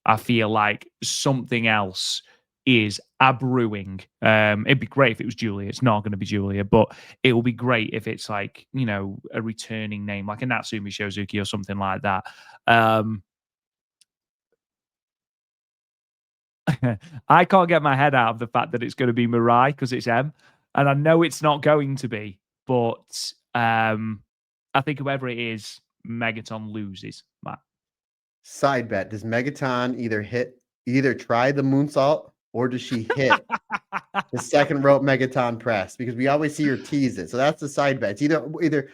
I feel like something else is brewing. It'd be great if it was Julia. It's not going to be Julia, but it will be great if it's like, you know, a returning name, like a Natsumi Shozuki or something like that. I can't get my head out of the fact that it's going to be Mirai because it's M, and I know it's not going to be, but I think whoever it is, Megaton loses, Matt. Side bet. Does Megaton either try the moonsault or does she hit the second rope Megaton press? Because we always see her tease it. So that's the side bet. It's either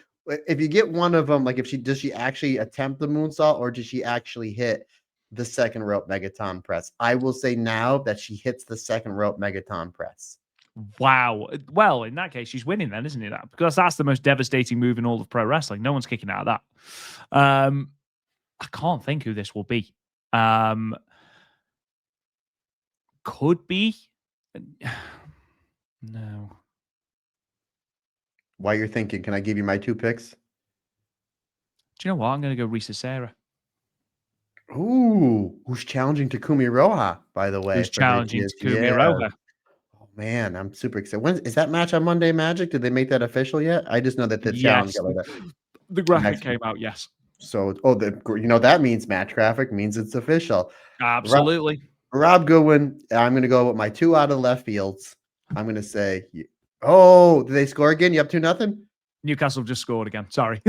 if you get one of them, like does she actually attempt the moonsault or does she actually hit the second rope Megaton press? I will say now that she hits the second rope Megaton press. Wow. Well, in that case, she's winning then, isn't it? Because that's the most devastating move in all of pro wrestling. No one's kicking out of that. I can't think who this will be. Could be. No. While you're thinking, can I give you my 2 picks? Do you know what? I'm going to go Risa Serra. Ooh, who's challenging Takumi Roha, by the way? Who's challenging Takumi Roha? Oh man, I'm super excited. When is that match on Monday Magic? Did they make that official yet? I just know that the challenge Yes. got like that. The graphic came out, yes. So, that means match graphic means it's official. Absolutely. Rob Goodwin. I'm going to go with my 2 out of left fields. I'm going to say, oh, did they score again? You up 2-0? Newcastle just scored again. Sorry.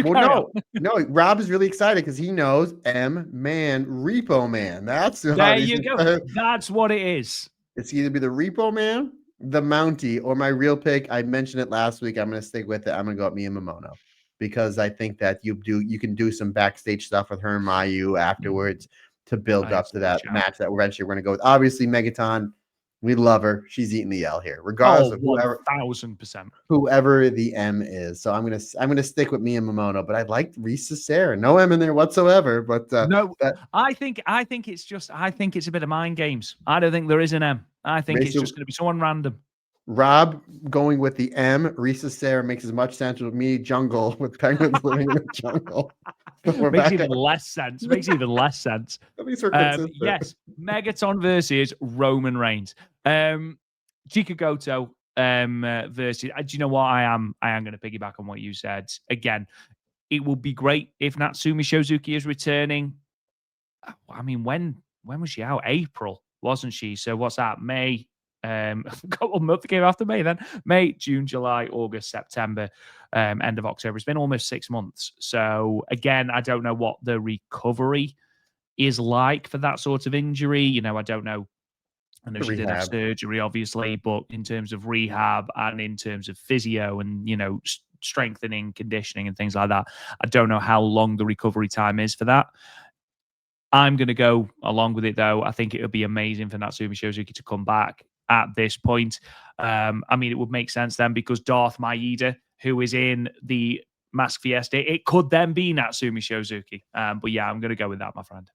Well, no. Rob is really excited because he knows Repo Man. That's there you go. That's what it is. It's either be the Repo Man, the Mountie, or my real pick. I mentioned it last week. I'm going to stick with it. I'm going to go with Miya Momono because I think that you can do some backstage stuff with her and Mayu afterwards to build up to that match that eventually we're going to go with. Obviously, Megaton, we love her. She's eating the L here, regardless of 1000%. Whoever the M is. So I'm gonna stick with Miya Momono, but I like Risa Serra. No M in there whatsoever. But I think it's a bit of mind games. I don't think there is an M. I think it's just going to be someone random. Rob going with the M, Risa Serra makes as much sense with me, jungle, with penguins living in the jungle. Makes even less sense. At least we're consistent. Yes, Megaton versus Roman Reigns. Chikagoto versus. Do you know what? I am going to piggyback on what you said. Again, it will be great if Natsumi Shozuki is returning. I mean, when was she out? April, wasn't she? So what's that? May. Got 1 month came after May then. May, June, July, August, September, end of October. It's been almost 6 months. So again, I don't know what the recovery is like for that sort of injury. You know, I don't know. I know she did have surgery, obviously, but in terms of rehab and in terms of physio and, you know, strengthening, conditioning and things like that, I don't know how long the recovery time is for that. I'm going to go along with it, though. I think it would be amazing for Natsumi Shozuki to come back at this point. I mean, it would make sense then because Darth Maeda, who is in the Mask Fiesta, it could then be Natsumi Shozuki. But yeah, I'm going to go with that, my friend.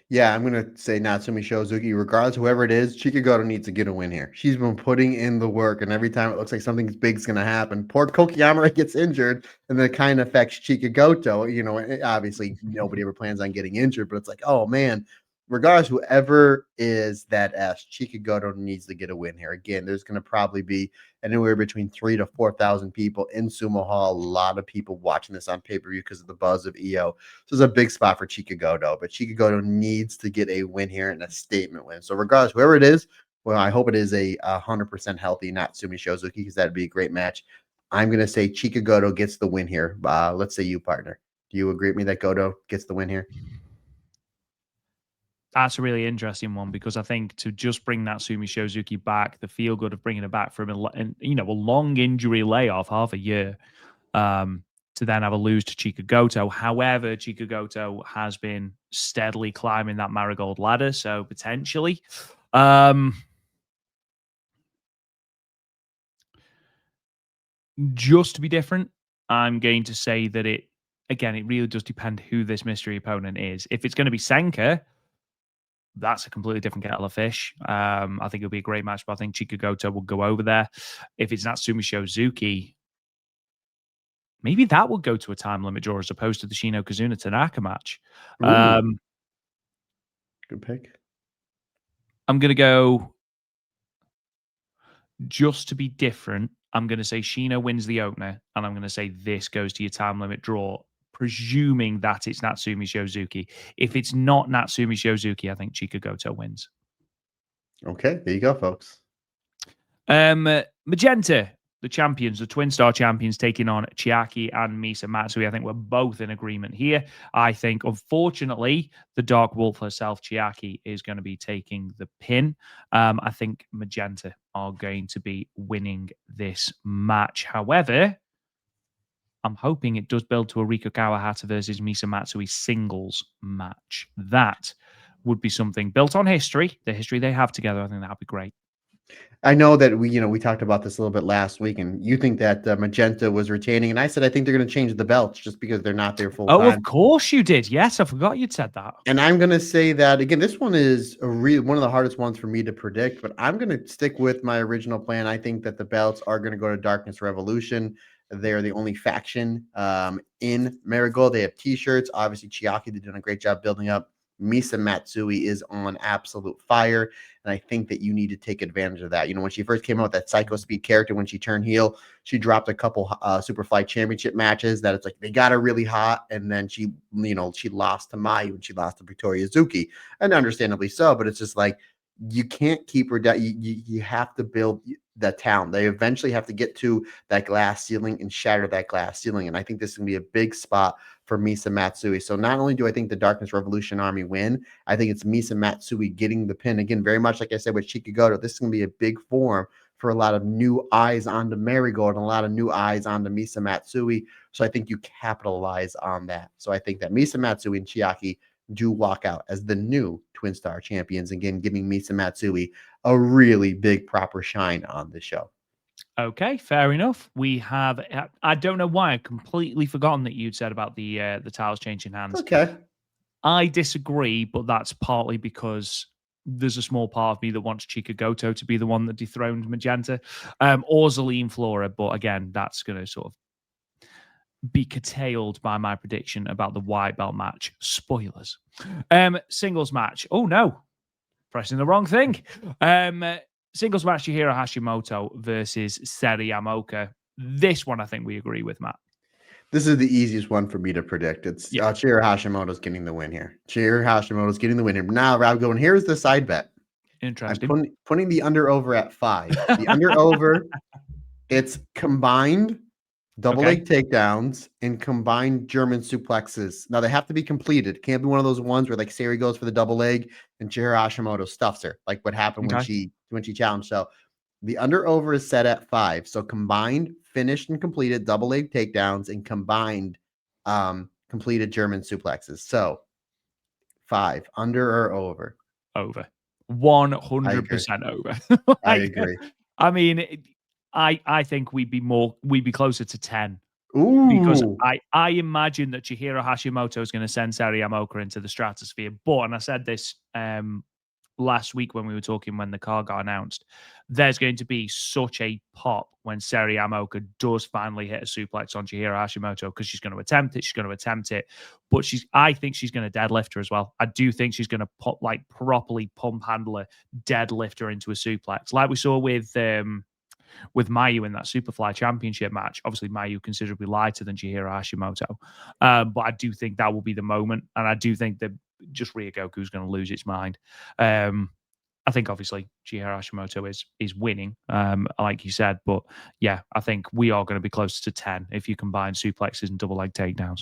Yeah, I'm gonna say Natsumi Shozuki. Regardless, whoever it is, Chikagoto needs to get a win here. She's been putting in the work, and every time it looks like something big's gonna happen, poor Kokiyama gets injured, and then it kind of affects Chikagoto. You know, obviously nobody ever plans on getting injured, but it's like, oh man. Regardless, whoever is that S, Chikagoto needs to get a win here. Again, there's going to probably be anywhere between 3,000 to 4,000 people in Sumo Hall. A lot of people watching this on pay-per-view because of the buzz of IYO. So it's a big spot for Chikagoto, but Chikagoto needs to get a win here and a statement win. So regardless, whoever it is, well, I hope it is a 100% healthy Natsumi Shozuki because that'd be a great match. I'm going to say Chikagoto gets the win here. Let's say you, partner. Do you agree with me that Goto gets the win here? That's a really interesting one because I think to just bring Natsumi Shozuki back, the feel good of bringing her back from a long injury layoff, half a year, to then have a lose to Chikagoto. However, Chikagoto has been steadily climbing that Marigold ladder, so potentially. Just to be different, I'm going to say that it really does depend who this mystery opponent is. If it's going to be Senka, that's a completely different kettle of fish. I think it'll be a great match, but I think Chikagoto will go over there. If it's Natsumi Shozuki, maybe that will go to a time limit draw as opposed to the Shinno Kazuna Tanaka match. Good pick. I'm going to go, just to be different, I'm going to say Shinno wins the opener, and I'm going to say this goes to your time limit draw, presuming that it's Natsumi Shozuki. If it's not Natsumi Shozuki, I think Chikagoto wins. Okay, there you go, folks. Magenta, the champions, the Twin Star champions, taking on Chiaki and Misa Matsui. I think we're both in agreement here. I think, unfortunately, the Dark Wolf herself, Chiaki, is going to be taking the pin. I think Magenta are going to be winning this match. However, I'm hoping it does build to a Riko Kawahata versus Misa Matsui singles match. That would be something built on history, the history they have together. I think that would be great. I know that we talked about this a little bit last week, and you think that Magenta was retaining, and I said I think they're going to change the belts just because they're not there full time. Oh, of course you did. Yes, I forgot you'd said that. And I'm going to say that again. This one is one of the hardest ones for me to predict, but I'm going to stick with my original plan. I think that the belts are going to go to Darkness Revolution. They're the only faction in Marigold. They have T-shirts. Obviously, Chiaki did a great job building up. Misa Matsui is on absolute fire, and I think that you need to take advantage of that. You know, when she first came out with that Psycho Speed character, when she turned heel, she dropped a couple Superfly Championship matches that it's like they got her really hot, and then she lost to Mayu and she lost to Victoria Zuki, and understandably so. But it's just like you can't keep her down. You have to build the town. They eventually have to get to that glass ceiling and shatter that glass ceiling, and I think this is gonna be a big spot for Misa Matsui. So not only do I think the Darkness Revolution Army win, I think it's Misa Matsui getting the pin. Again, very much like I said with Chikagoto, this is going to be a big forum for a lot of new eyes on the Marigold and a lot of new eyes on the Misa Matsui. So I think you capitalize on that. So I think that Misa Matsui and Chiaki do walk out as the new Twin Star champions, again, giving Misa Matsui a really big proper shine on the show. Okay, fair enough. We have. I don't know why I'd completely forgotten that you'd said about the tiles changing hands. Okay. I disagree, but that's partly because there's a small part of me that wants Chikagoto to be the one that dethroned Magenta, or Zaleen Flora. But again, that's going to sort of be curtailed by my prediction about the white belt match. Spoilers. Singles match. Oh no, pressing the wrong thing. Singles match, Chihiro Hashimoto versus Seri Yamaoka. This one, I think we agree with, Matt. This is the easiest one for me to predict. It's Chihiro Hashimoto's getting the win here. Chihiro Hashimoto's getting the win here. Now, Rob going, here's the side bet. Interesting. I'm putting the under over at 5. The under over, it's combined double leg takedowns and combined German suplexes. Now they have to be completed. It can't be one of those ones where like Seri goes for the double leg and Chihiro Hashimoto stuffs her, like what happened when she challenged. So the under over is set at 5. So combined, finished and completed double leg takedowns and combined completed German suplexes. So 5, under or over? Over. 100% over. I agree. I mean, I think we'd be closer to 10. Because Ooh. I imagine that Chihiro Hashimoto is going to send Seri Yamaoka into the stratosphere. But, and I said this last week when we were talking when the car got announced, there's going to be such a pop when Seri Yamaoka does finally hit a suplex on Chihiro Hashimoto, because she's going to attempt it. She's going to attempt it, but I think she's going to deadlift her as well. I do think she's going to properly pump handle her, deadlift her into a suplex, like we saw with Mayu in that Superfly Championship match. Obviously, Mayu considerably lighter than Chihiro Hashimoto, but I do think that will be the moment, and I do think that just Ryogoku is going to lose its mind. I think obviously Chihiro Hashimoto is winning, like you said, but yeah, I think we are going to be closer to 10 if you combine suplexes and double leg takedowns.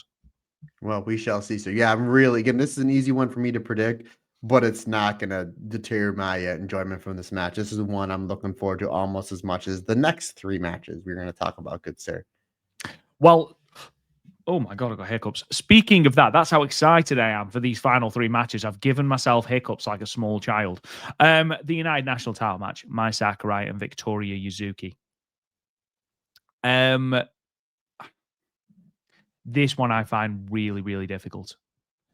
Well, we shall see. So yeah, I'm really, again, this is an easy one for me to predict, but it's not going to deter my enjoyment from this match. This is one I'm looking forward to almost as much as the next 3 matches we're going to talk about, good sir. Well, oh my God, I got hiccups. Speaking of that, that's how excited I am for these final 3 matches. I've given myself hiccups like a small child. The United National title match, Mai Sakurai and Victoria Yuzuki. This one I find really, really difficult.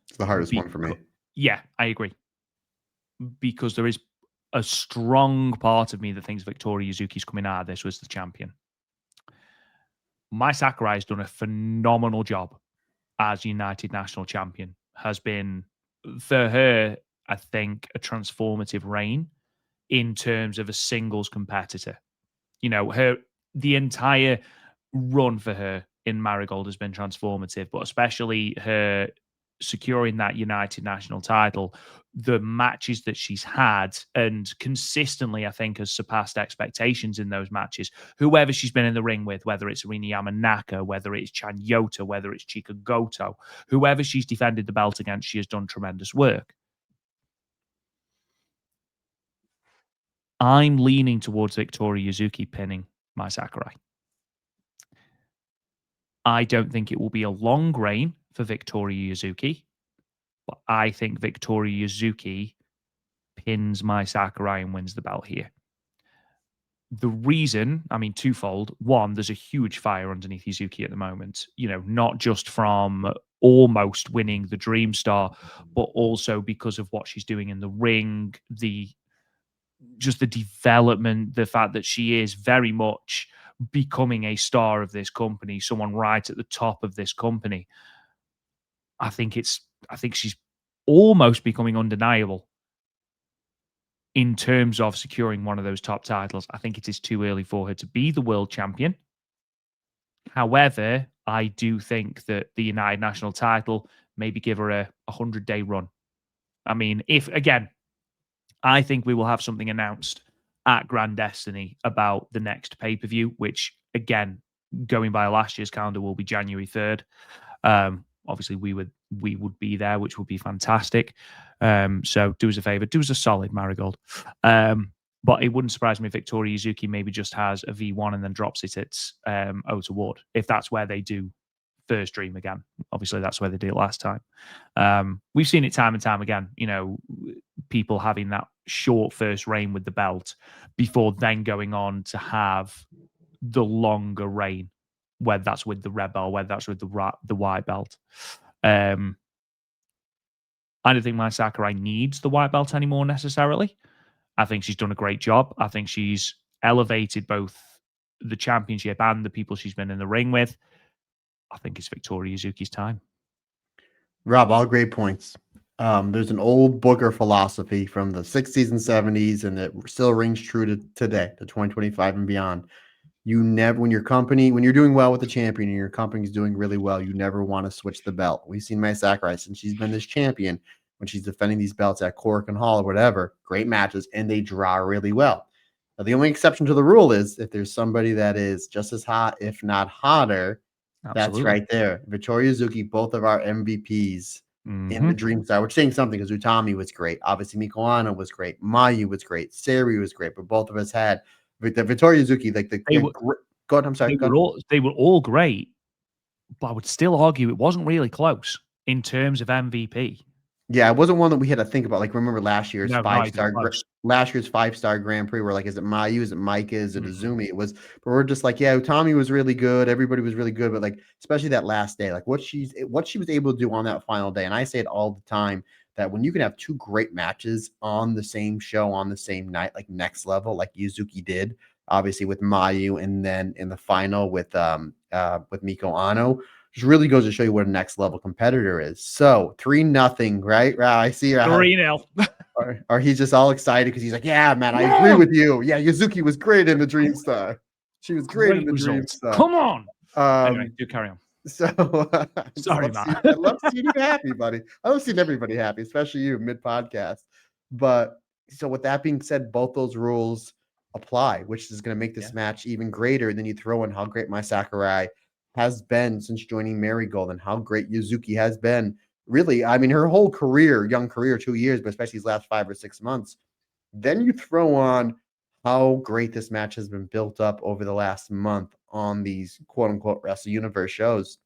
It's the hardest one for me. Yeah, I agree. Because there is a strong part of me that thinks Victoria Yuzuki's coming out of this was the champion. Mai Sakurai has done a phenomenal job as United National Champion. Has been, for her, I think, a transformative reign in terms of a singles competitor. You know, the entire run for her in Marigold has been transformative, but especially her securing that United National title, the matches that she's had, and consistently, I think, has surpassed expectations in those matches. Whoever she's been in the ring with, whether it's Rina Yamanaka, whether it's Chan Yota, whether it's Chika Goto, whoever she's defended the belt against, she has done tremendous work. I'm leaning towards Victoria Yuzuki pinning Mai Sakurai. I don't think it will be a long reign for Victoria Yuzuki, but I think Victoria Yuzuki pins Mai Sakurai and wins the belt here. The reason, I mean, twofold. One, there's a huge fire underneath Yuzuki at the moment, you know, not just from almost winning the Dream Star, but also because of what she's doing in the ring, just the development, the fact that she is very much becoming a star of this company, someone right at the top of this company. I think she's almost becoming undeniable in terms of securing one of those top titles. I think it is too early for her to be the world champion. However, I do think that the United National title maybe give her a 100-day run. I mean, I think we will have something announced at Grand Destiny about the next pay-per-view, which, again, going by last year's calendar, will be January 3rd. Obviously, we would be there, which would be fantastic. So do us a favor, do us a solid, Marigold. But it wouldn't surprise me if Victoria Yuzuki maybe just has a V1 and then drops it at Ota Ward, if that's where they do First Dream again. Obviously, that's where they did it last time. We've seen it time and time again, you know, people having that short first reign with the belt before then going on to have the longer reign, whether that's with the red belt, whether that's with the white belt. I don't think Mai Sakurai needs the white belt anymore necessarily. I think she's done a great job. I think she's elevated both the championship and the people she's been in the ring with. I think it's Victoria Yuzuki's time. Rob, all great points. There's an old booger philosophy from the 60s and 70s, and it still rings true to today, to 2025 and beyond. You never, when you're doing well with the champion and your company's doing really well, you never want to switch the belt. We've seen Mai Sakurai since she's been this champion, when she's defending these belts at Cork and Hall or whatever, great matches, and they draw really well. Now, the only exception to the rule is if there's somebody that is just as hot, if not hotter. Absolutely. That's right there. Victoria Yuzuki, both of our MVPs in the Dream Star, which is saying something because Utami was great. Obviously, Miku was great. Mayu was great. Seri was great, but both of us had the Victoria Yuzuki, like go ahead. I'm sorry. They were all great, but I would still argue it wasn't really close in terms of MVP. Yeah, it wasn't one that we had to think about. Like, remember last year's No, not even close. last year's 5-star Grand Prix? We're like, is it Mayu? Is it Micah? Is it Mhm. Azumi? It was, but we're just like, yeah, Utami was really good. Everybody was really good, but like, especially that last day, like what she was able to do on that final day. And I say it all the time that when you can have two great matches on the same show on the same night, like next level, like Yuzuki did, obviously with Mayu, and then in the final with Miko Ano, just really goes to show you what a next level competitor is. So 3-0, right? Right. I see. 3-0. Or he's just all excited because he's like, yeah, man, I agree with you. Yeah, Yuzuki was great in the Dream Star. She was great in Great the Dream results. Star. Come on. Anyway, Um, do carry on. so Sorry, Matt. I love seeing you happy, buddy. I love seeing everybody happy, especially you mid podcast. But so with that being said, both those rules apply, which is going to make this match even greater. And then you throw in how great my Sakurai has been since joining Marigold and how great Yuzuki has been. Really, I mean, her whole career, young career, 2 years, but especially these last 5 or 6 months. Then you throw on how great this match has been built up over the last month on these quote unquote Wrestle Universe shows.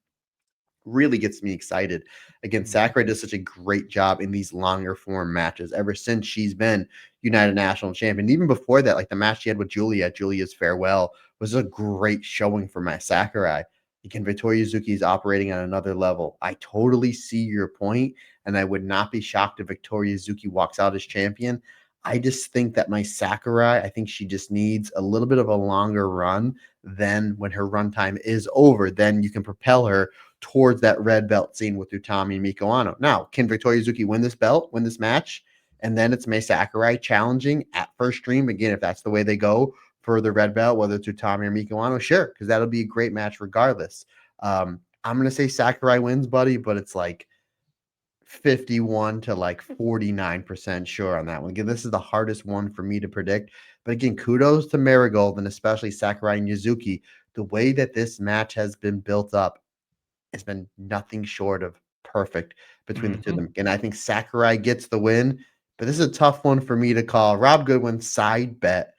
Really gets me excited. Again, Sakurai does such a great job in these longer form matches ever since she's been United National Champion. Even before that, like the match she had with Julia's farewell was a great showing for my Sakurai. Again, Victoria Yuzuki is operating on another level. I totally see your point, and I would not be shocked if Victoria Yuzuki walks out as champion. I just think that my Sakurai, I think she just needs a little bit of a longer run. Then when her run time is over, then you can propel her towards that red belt scene with Utami and Miku Ano. Now, can Victoria Yuzuki win this match? And then it's Mai Sakurai challenging at First Dream. Again, if that's the way they go for the red belt, whether it's Utami or Miku Ano, sure, because that'll be a great match regardless. I'm going to say Sakurai wins, buddy, but it's like 51 to like 49% sure on that one. Again, this is the hardest one for me to predict. But again, kudos to Marigold and especially Sakurai and Yuzuki. The way that this match has been built up has been nothing short of perfect between the two of them. And I think Sakurai gets the win, but this is a tough one for me to call. Rob Goodwin side bet.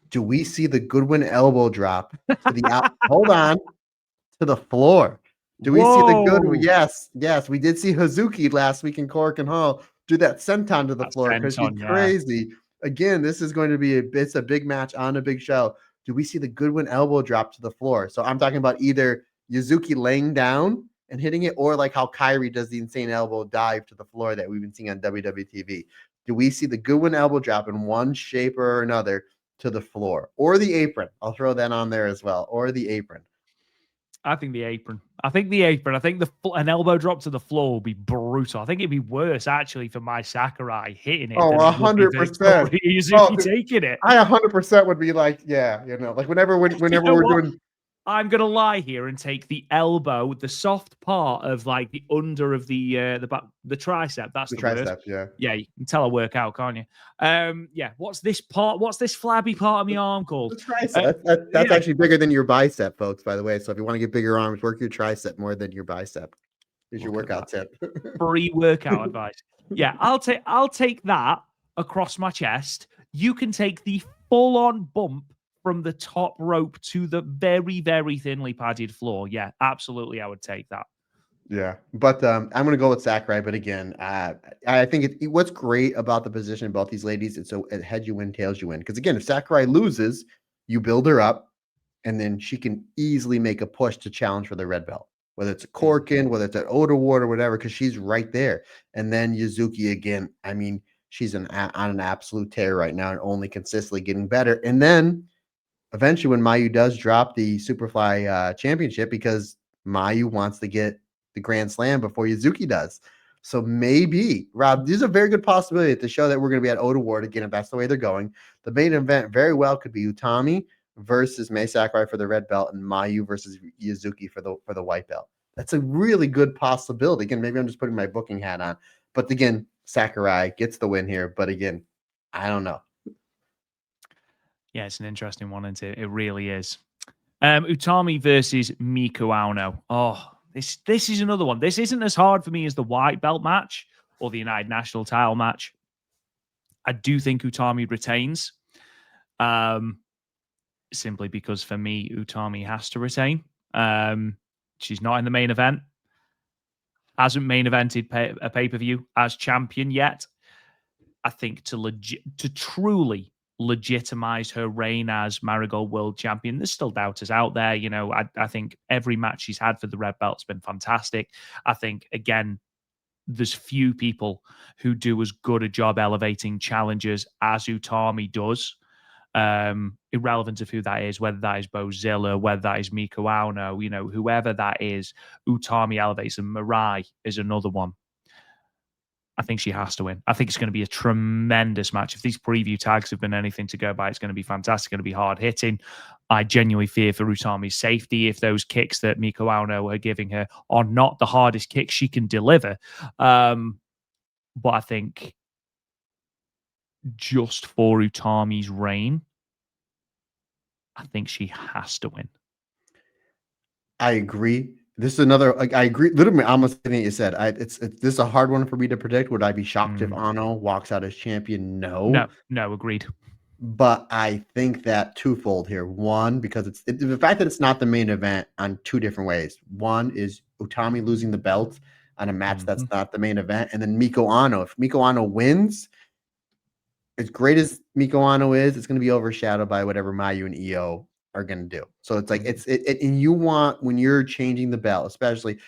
Do we see the Goodwin elbow drop to the out? Hold on, to the floor. Do we see the good? Whoa. Yes, we did see Hazuki last week in Cork and Hall do that senton to the That's floor because she's senton, yeah. crazy. Again, this is going to be it's a big match on a big show. Do we see the Goodwin elbow drop to the floor? So I'm talking about either Yuzuki laying down and hitting it, or like how Kyrie does the insane elbow dive to the floor that we've been seeing on WWE TV. Do we see the Goodwin elbow drop in one shape or another to the floor, or the apron? I'll throw that on there as well, or the apron. I think the apron. I think an elbow drop to the floor would be brutal. I think it'd be worse actually for my Sakurai hitting it Oh, than it would be 100%. Victoria Oh, Yuzuki taking it. I 100% would be like, yeah, like whenever You know we're what? doing I'm gonna lie here and take the elbow, the soft part of like the under of the tricep. That's the the word. tricep, yeah. Yeah, you can tell I work out, can't you? Yeah. What's this part? What's this flabby part of my arm called? The tricep. That's actually bigger than your bicep, folks, by the way. So if you want to get bigger arms, work your tricep more than your bicep. Here's your workout tip. Free workout advice. Yeah, I'll take that across my chest. You can take the full-on bump from the top rope to the very, very thinly padded floor. Yeah, absolutely, I would take that. Yeah, but I'm going to go with Sakurai. But again, I think what's great about the position of both these ladies is so it head you win, tails you win. Because again, if Sakurai loses, you build her up, and then she can easily make a push to challenge for the red belt, whether it's a Corkin, whether it's an Oda Ward or whatever, because she's right there. And then Yuzuki again, I mean, she's on an absolute tear right now and only consistently getting better. And then eventually, when Mayu does drop the Superfly championship, because Mayu wants to get the Grand Slam before Yuzuki does. So maybe, Rob, there's a very good possibility at the show that we're going to be at Oda Ward again, if that's the way they're going. The main event very well could be Utami versus Mai Sakurai for the red belt and Mayu versus Yuzuki for the white belt. That's a really good possibility. Again, maybe I'm just putting my booking hat on. But again, Sakurai gets the win here. But again, I don't know. Yeah, it's an interesting one, isn't it? It really is. Utami versus Miku Aono. Oh, this is another one. This isn't as hard for me as the white belt match or the United National title match. I do think Utami retains. Simply because for me, Utami has to retain. She's not in the main event. hasn't main evented a pay-per-view as champion yet. I think to truly legitimize her reign as Marigold World Champion, there's still doubters out there. You know, I think every match she's had for the red belt's been fantastic. I think, again, there's few people who do as good a job elevating challengers as Utami does. Irrelevant of who that is, whether that is Bozilla, whether that is Miku Aono, you know, whoever that is, Utami elevates, and Mirai is another one. I think she has to win. I think it's going to be a tremendous match. If these preview tags have been anything to go by, it's going to be fantastic. It's going to be hard hitting. I genuinely fear for Utami's safety if those kicks that Miku Aono are giving her are not the hardest kicks she can deliver. But I think just for Utami's reign, I think she has to win. I agree. This is another. Like, I agree. Literally, almost everything you said. It's this is a hard one for me to predict. Would I be shocked if Aono walks out as champion? No. No, agreed. But I think that twofold here. One, because the fact that it's not the main event on two different ways. One is Utami losing the belt on a match that's not the main event, and then Miku Aono. If Miku Aono wins, as great as Miku Aono is, it's going to be overshadowed by whatever Mayu and IYO are going to do. So it's like and you want, when you're changing the belt, especially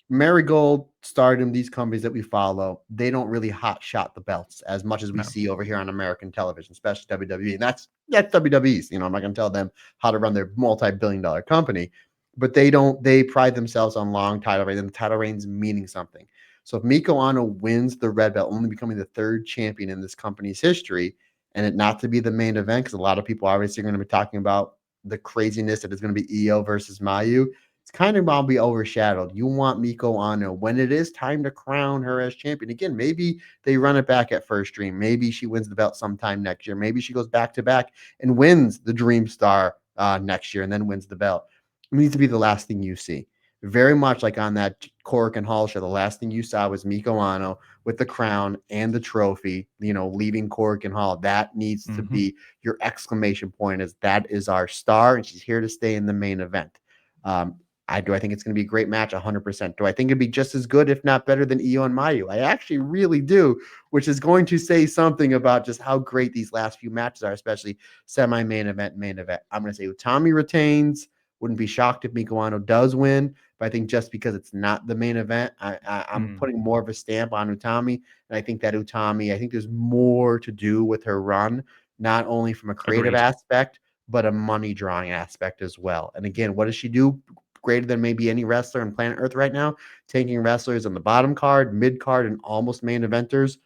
Marigold, Stardom, these companies that we follow, they don't really hot shot the belts as much as we see over here on American television, especially WWE. And that's WWE's. You know, I'm not going to tell them how to run their multi-billion-dollar company, but they pride themselves on long title reigns, and the title reigns meaning something. So if Miku Aono wins the red belt, only becoming the third champion in this company's history, and it not to be the main event, because a lot of people obviously are going to be talking about the craziness that is going to be IYO versus Mayu, it's kind of going to be overshadowed. You want Miku Aono when it is time to crown her as champion. Again, maybe they run it back at First Dream. Maybe she wins the belt sometime next year. Maybe she goes back to back and wins the Dream Star next year and then wins the belt. It needs to be the last thing you see. Very much like on that Cork and Hall show, the last thing you saw was Miku Aono with the crown and the trophy, you know, leaving Cork and Hall. That needs to be your exclamation point, as that is our star, and she's here to stay in the main event. I think it's going to be a great match, 100%. Do I think it'd be just as good, if not better, than IYO and Mayu? I actually really do, which is going to say something about just how great these last few matches are, especially semi-main event, main event. I'm going to say Utami retains. Wouldn't be shocked if Miku Aono does win, but I think just because it's not the main event, I'm putting more of a stamp on Utami. And I think that Utami, I think there's more to do with her run, not only from a creative aspect, but a money drawing aspect as well. And again, what does she do greater than maybe any wrestler on planet Earth right now? Taking wrestlers on the bottom card, mid card, and almost main eventers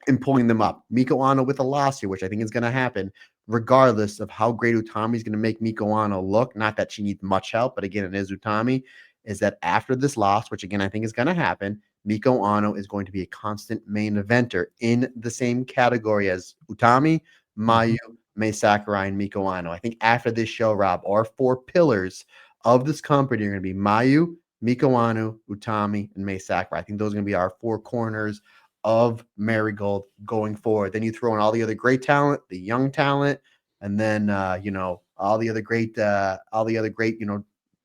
and pulling them up. Miku Aono with a loss here, which I think is going to happen, regardless of how great Utami is going to make Miku Aono look. Not that she needs much help, but again, it is Utami. Is that after this loss, which again I think is going to happen, Miku Aono is going to be a constant main eventer in the same category as Utami, Mayu, Mai Sakurai, and Miku Aono. I think after this show, Rob, our four pillars of this company are going to be Mayu, Miku Aono, Utami, and Mai Sakurai. I think those are going to be our four corners of Marigold going forward. Then you throw in all the other great talent, the young talent, and then all the other great,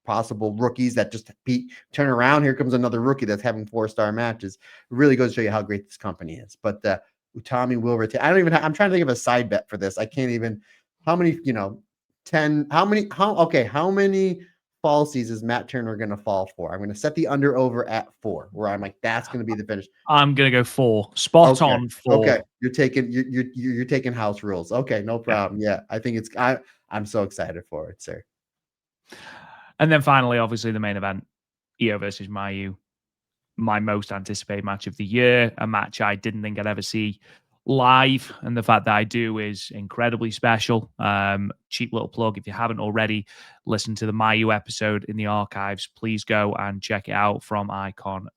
possible rookies that just turn around. Here comes another rookie that's having 4-star matches. It really goes to show you how great this company is. But Utami will retain. I don't even. I'm trying to think of a side bet for this. I can't even. How many? 10. How many? How many falsies is Matt Turner going to fall for? I'm going to set the under over at 4, where I'm like, that's going to be the finish. I'm going to go 4. Spot on 4. Okay, you're taking house rules. Okay, no problem. Yeah, I think I'm so excited for it, sir. And then finally, obviously, the main event, IYO versus Mayu, my most anticipated match of the year, a match I didn't think I'd ever see live, and the fact that I do is incredibly special. Cheap little plug: if you haven't already listened to the Mayu episode in the archives, please go and check it out from Icon.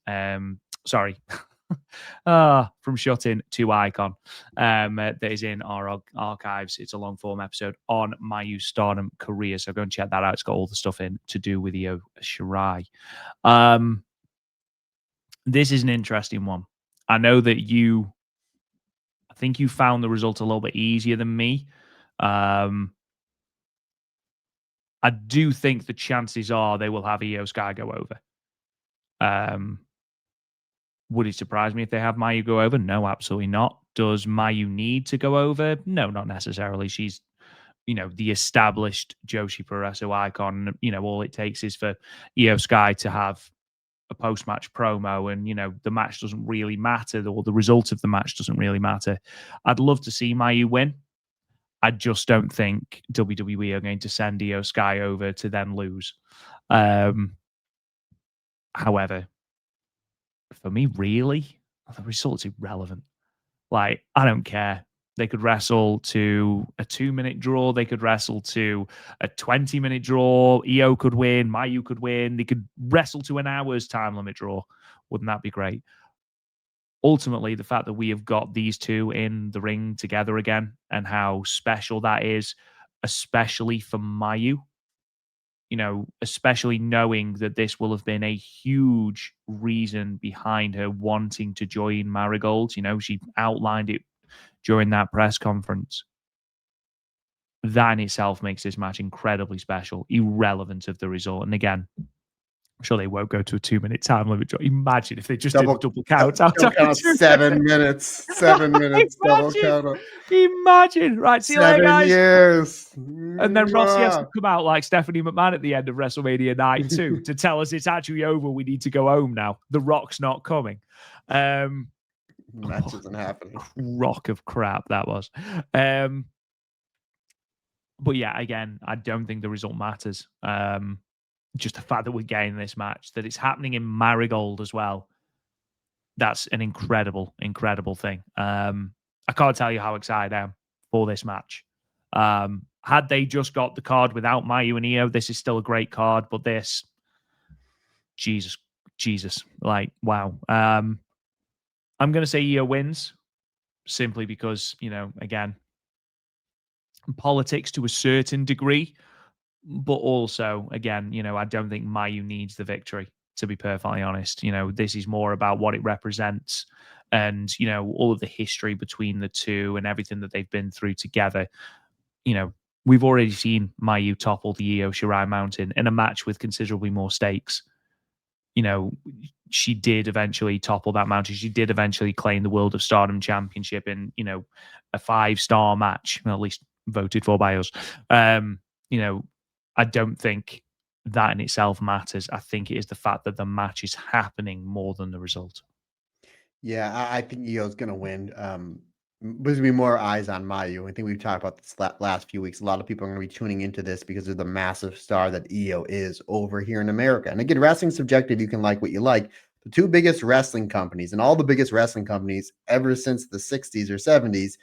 From Shut In to Icon, that is in our archives. It's a long form episode on Mayu Stardom career, so go and check that out. It's got all the stuff in to do with IYO SKY. This is an interesting one. I know that I think you found the result a little bit easier than me. I do think the chances are they will have IYO SKY go over. Would it surprise me if they have Mayu go over? No, absolutely not. Does Mayu need to go over? No, not necessarily. She's, the established Joshi Pro Wrestling icon. All it takes is for IYO SKY to have a post-match promo, and the match doesn't really matter, or the result of the match doesn't really matter. I'd love to see Mayu win. I just don't think WWE are going to send IYO SKY over to then lose. However, for me, really, the result's irrelevant. Like, I don't care. They could wrestle to a 2-minute draw. They could wrestle to a 20-minute draw. IYO could win. Mayu could win. They could wrestle to an hour's time limit draw. Wouldn't that be great? Ultimately, the fact that we have got these two in the ring together again, and how special that is, especially for Mayu, especially knowing that this will have been a huge reason behind her wanting to join Marigold. She outlined it during that press conference. That in itself makes this match incredibly special, irrelevant of the result. And again, I'm sure they won't go to a 2-minute time limit. Imagine if they just did a double count out. Double count 7 minutes. 7 minutes. Double count. Imagine. Right. See you later, guys. 7 years. And then Rossi has to come out like Stephanie McMahon at the end of WrestleMania Night 2 to tell us it's actually over. We need to go home now. The Rock's not coming. Match isn't happening. Rock of crap that was. But yeah, again, I don't think the result matters. Just the fact that we're getting this match, that it's happening in Marigold as well. That's an incredible, incredible thing. I can't tell you how excited I am for this match. Had they just got the card without Mayu and IYO, this is still a great card, but this, Jesus, like, wow. I'm going to say IYO wins, simply because, again, politics to a certain degree, but also, again, I don't think Mayu needs the victory, to be perfectly honest. This is more about what it represents, and, all of the history between the two and everything that they've been through together. We've already seen Mayu topple the IYO Shirai Mountain in a match with considerably more stakes. She did eventually topple that mountain. She did eventually claim the World of Stardom Championship in, a 5-star match, at least voted for by us. I don't think that in itself matters. I think it is the fact that the match is happening more than the result. Yeah, I think IYO's going to win. There's going to be more eyes on Mayu. I think we've talked about this last few weeks. A lot of people are going to be tuning into this because of the massive star that IYO is over here in America. And again, wrestling's subjective. You can like what you like. The two biggest wrestling companies, and all the biggest wrestling companies ever since the 60s or 70s,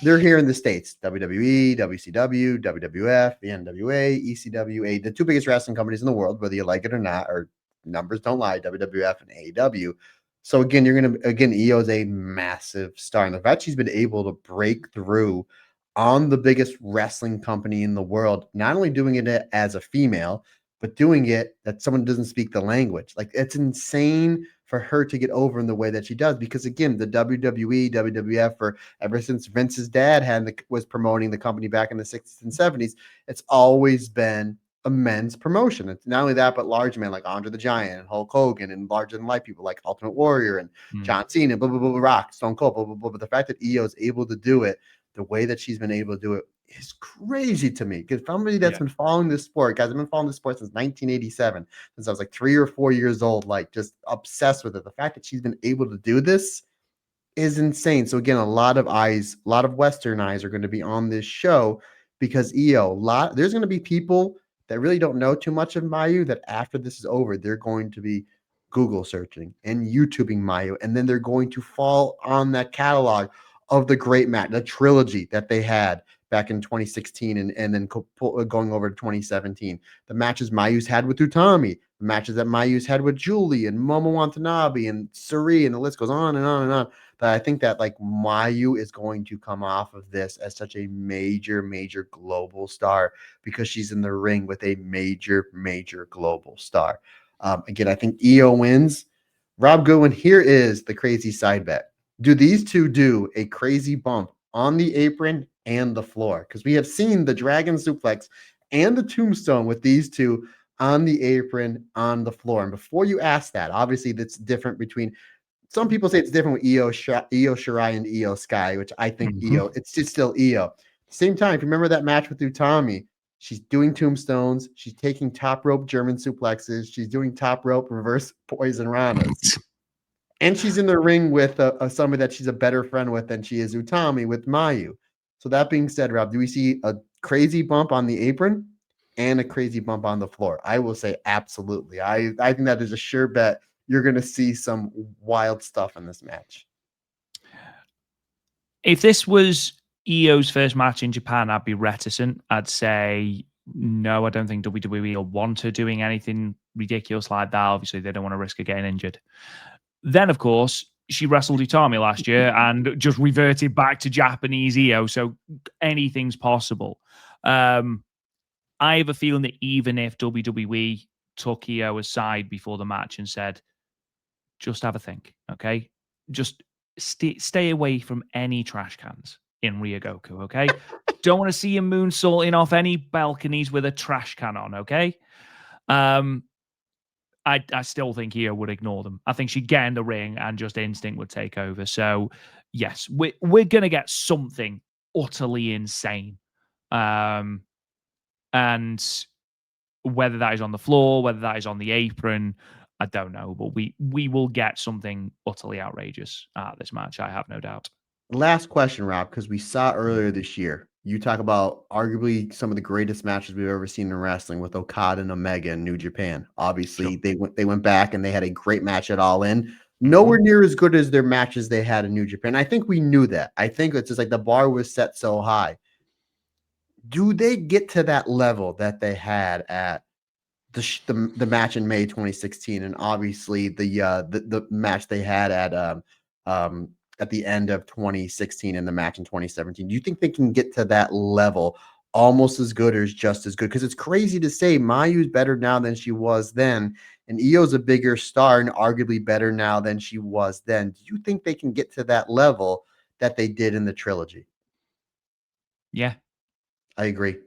they're here in the States. WWE, WCW, WWF, the NWA, ECWA, the two biggest wrestling companies in the world, whether you like it or not, or numbers don't lie, WWF and AEW. So again, IYO is a massive star. And the fact she's been able to break through on the biggest wrestling company in the world, not only doing it as a female, but doing it that someone doesn't speak the language. Like, it's insane for her to get over in the way that she does. Because again, the WWE, WWF, ever since Vince's dad was promoting the company back in the 60s and 70s, it's always been a men's promotion. It's not only that, but large men like Andre the Giant and Hulk Hogan, and larger than life people like Ultimate Warrior and John Cena, blah, blah, blah, Rock, Stone Cold, blah, blah, blah. But the fact that IYO is able to do it the way that she's been able to do it is crazy to me. Because somebody that's been following this sport, guys, I've been following this sport since 1987, since I was like 3 or 4 years old, like just obsessed with it. The fact that she's been able to do this is insane. So again, a lot of Western eyes are going to be on this show, because IYO, there's going to be people that really don't know too much of Mayu that after this is over, they're going to be Google searching and YouTubing Mayu, and then they're going to fall on that catalog of the great match, the trilogy that they had back in 2016 and then going over to 2017. The matches Mayu's had with Utami, the matches that Mayu's had with Julie and Momo Watanabe and Seri, and the list goes on and on and on. But I think that like Mayu is going to come off of this as such a major, major global star, because she's in the ring with a major, major global star. Again, I think IYO wins. Rob Goodwin, here is the crazy side bet. Do these two do a crazy bump on the apron and the floor? Because we have seen the Dragon Suplex and the Tombstone with these two on the apron, on the floor. And before you ask that, obviously that's different between some people say it's different with IYO Shirai and IYO SKY, which I think IYO, it's just still IYO. Same time, if you remember that match with Utami, she's doing tombstones, she's taking top rope German suplexes, she's doing top rope reverse poison ranas. And she's in the ring with somebody that she's a better friend with than she is Utami with Mayu. So that being said, Rob, do we see a crazy bump on the apron and a crazy bump on the floor? I will say absolutely. I think that is a sure bet. You're going to see some wild stuff in this match. If this was IYO's first match in Japan, I'd be reticent. I'd say, no, I don't think WWE will want her doing anything ridiculous like that. Obviously, they don't want to risk her getting injured. Then, of course, she wrestled Utami last year and just reverted back to Japanese IYO, so anything's possible. I have a feeling that even if WWE took IYO aside before the match and said, just have a think, okay? Just stay away from any trash cans in Ryogoku, okay? Don't want to see you moonsaulting off any balconies with a trash can on, okay? I still think IYO would ignore them. I think she'd get in the ring and just instinct would take over. So, yes, we're going to get something utterly insane. And whether that is on the floor, whether that is on the apron, I don't know. But we will get something utterly outrageous at this match, I have no doubt. Last question, Rob, because we saw earlier this year, you talk about arguably some of the greatest matches we've ever seen in wrestling with Okada and Omega in New Japan. Obviously, Sure. they went back and they had a great match at All In. Nowhere near as good as their matches they had in New Japan. I think we knew that. I think it's just like the bar was set so high. Do they get to that level that they had at the match in May 2016, and obviously the match they had at the end of 2016 and the match in 2017? Do you think they can get to that level almost as good or just as good? Because it's crazy to say Mayu's better now than she was then, and IYO's a bigger star and arguably better now than she was then. Do you think they can get to that level that they did in the trilogy? Yeah. I agree.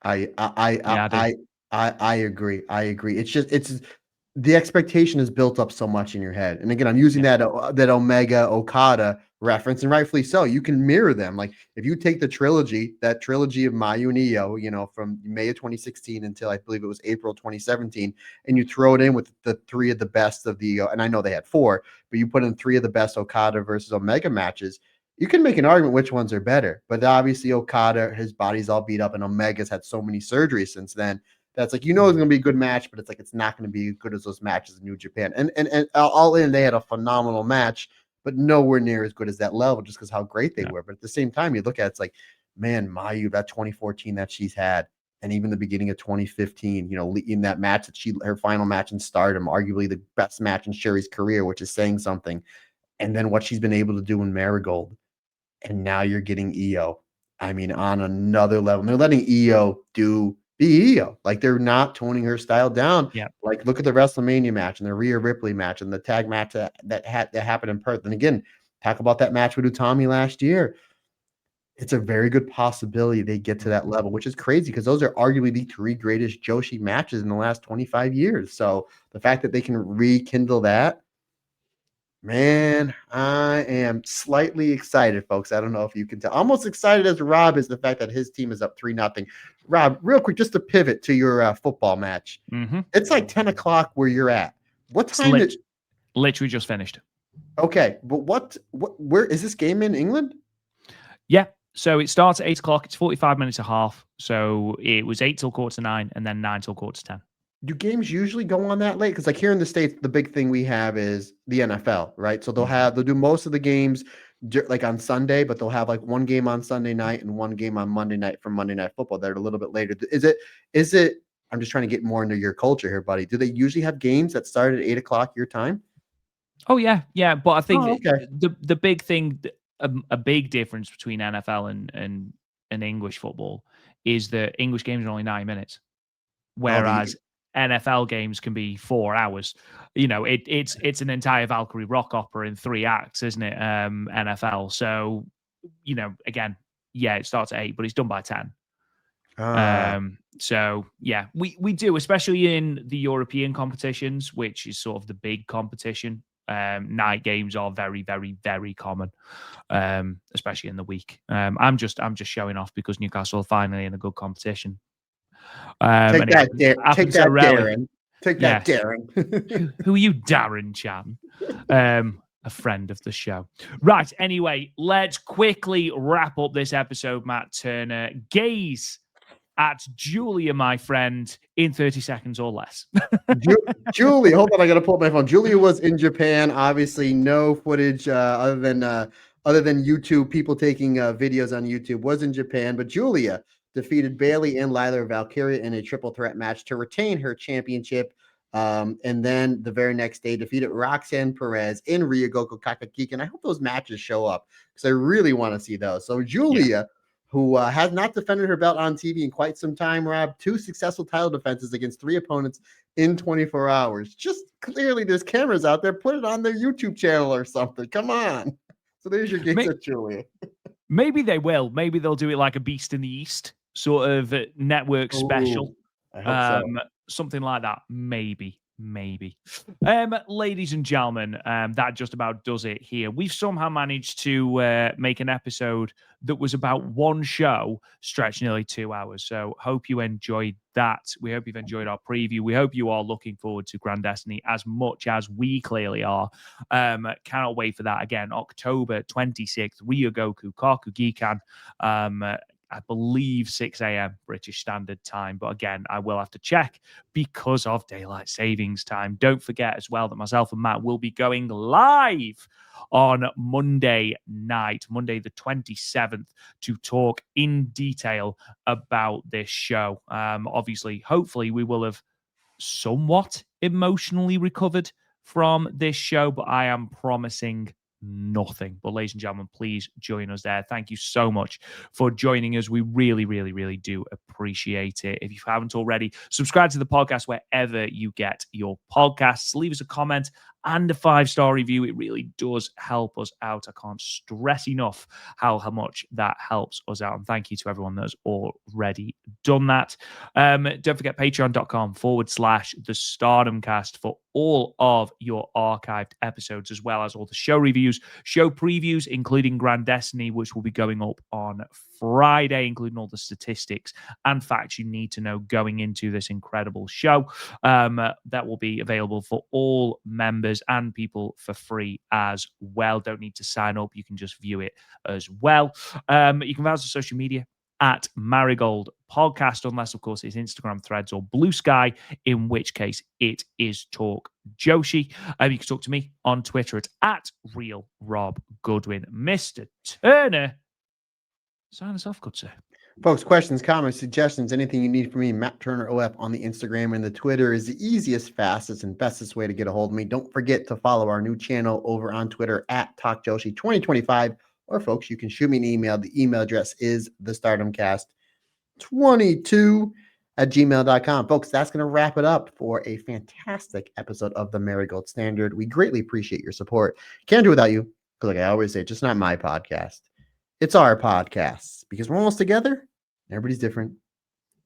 I Yeah, I do. I agree. I agree. It's the expectation is built up so much in your head. And again, I'm using Yeah. that Omega Okada reference, and rightfully so. You can mirror them. Like if you take that trilogy of Mayu and IYO, from May of 2016 until I believe it was April 2017, and you throw it in with the three of the best of the, and I know they had four, but you put in three of the best Okada versus Omega matches. You can make an argument which ones are better, but obviously Okada, his body's all beat up, and Omega's had so many surgeries since then. That's like, it's going to be a good match, but it's like, it's not going to be as good as those matches in New Japan. And All In, they had a phenomenal match, but nowhere near as good as that level just because how great they were. But at the same time, you look at it's like, man, Mayu, that 2014 that she's had, and even the beginning of 2015, in that match that her final match in Stardom, arguably the best match in Sherry's career, which is saying something. And then what she's been able to do in Marigold. And now you're getting IYO. I mean, on another level. They're letting IYO be IYO. Like they're not toning her style down. Yeah. Like look at the WrestleMania match and the Rhea Ripley match and the tag match that happened in Perth. And again, talk about that match with Utami last year. It's a very good possibility they get to that level, which is crazy because those are arguably the three greatest Joshi matches in the last 25 years. So the fact that they can rekindle that, man, I am slightly excited, folks. I don't know if you can tell. Almost excited as Rob is the fact that his team is up 3-0. Rob, real quick, just to pivot to your football match. It's like 10 o'clock where you're at. What time is literally just finished? Okay, but where is this game in England? Yeah. So it starts at 8 o'clock. It's 45 minutes a half. So it was 8 till 8:45 and then 9 till 10:15. Do games usually go on that late? Because like here in the States, the big thing we have is the NFL, right? So they'll do most of the games like on Sunday, but they'll have like one game on Sunday night and one game on Monday night for Monday Night Football. They're a little bit later. Is it? I'm just trying to get more into your culture here, buddy. Do they usually have games that start at 8 o'clock your time? Oh yeah, yeah. But I think okay. the big thing, a big difference between NFL and English football is that English games are only 9 minutes, whereas NFL games can be 4 hours. It's an entire Valkyrie rock opera in 3 acts, isn't it? NFL. So, again, yeah, it starts at 8, but it's done by 10. So yeah, we do, especially in the European competitions, which is sort of the big competition. night games are very, very, very common, especially in the week. I'm just showing off because Newcastle are finally in a good competition. Take and that, happens so rarely. Darren. Take that, Darren. Who are you, Darren Chan? A friend of the show. Right. Anyway, let's quickly wrap up this episode, Matt Turner. Gaze at Julia, my friend, in 30 seconds or less. Julia, hold on, I gotta pull up my phone. Julia was in Japan. Obviously, no footage other than YouTube, people taking videos on YouTube. Was in Japan, but Julia defeated Bailey and Lila Valkyria in a triple threat match to retain her championship. And then the very next day, defeated Roxanne Perez in Ryogoku Kakakiki. And I hope those matches show up because I really want to see those. So Julia, who has not defended her belt on TV in quite some time, Rob, 2 successful title defenses against 3 opponents in 24 hours. Just clearly there's cameras out there. Put it on their YouTube channel or something. Come on. So there's your gates at Julia. Maybe they will. Maybe they'll do it like a Beast in the East sort of network special. I hope so. Something like that. Maybe. Ladies and gentlemen, that just about does it here. We've somehow managed to make an episode that was about one show stretched nearly 2 hours. So hope you enjoyed that. We hope you've enjoyed our preview. We hope you are looking forward to Grand Destiny as much as we clearly are. Cannot wait for that. Again, October 26th, Ryogoku Kakugikan. I believe 6 a.m. British Standard Time. But again, I will have to check because of daylight savings time. Don't forget as well that myself and Matt will be going live on Monday night, Monday the 27th, to talk in detail about this show. Obviously, hopefully we will have somewhat emotionally recovered from this show, but I am promising nothing. But ladies and gentlemen, please join us there. Thank you so much for joining us. We really, really, really do appreciate it. If you haven't already, subscribe to the podcast wherever you get your podcasts. Leave us a comment and a 5-star review. It really does help us out. I can't stress enough how much that helps us out. And thank you to everyone that has already done that. Don't forget patreon.com/the Stardomcast for all of your archived episodes, as well as all the show reviews, show previews, including Grand Destiny, which will be going up on Friday, including all the statistics and facts you need to know going into this incredible show. That will be available for all members and people for free as well. Don't need to sign up. You can just view it as well. You can follow us on social media at Marigold Podcast, unless, of course, it's Instagram, Threads, or Blue Sky, in which case it is Talk Joshi. You can talk to me on Twitter at Real Rob Goodwin. Mr. Turner, sign us off, good sir. Folks, questions, comments, suggestions, anything you need from me, Matt Turner OF on the Instagram and the Twitter is the easiest, fastest, and bestest way to get a hold of me. Don't forget to follow our new channel over on Twitter at TalkJoshi2025. Or, folks, you can shoot me an email. The email address is thestardomcast22@gmail.com. Folks, that's going to wrap it up for a fantastic episode of the Marigold Standard. We greatly appreciate your support. Can't do without you, because like I always say, it's just not my podcast. It's our podcast, because we're almost together. Everybody's different.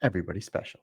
Everybody's special.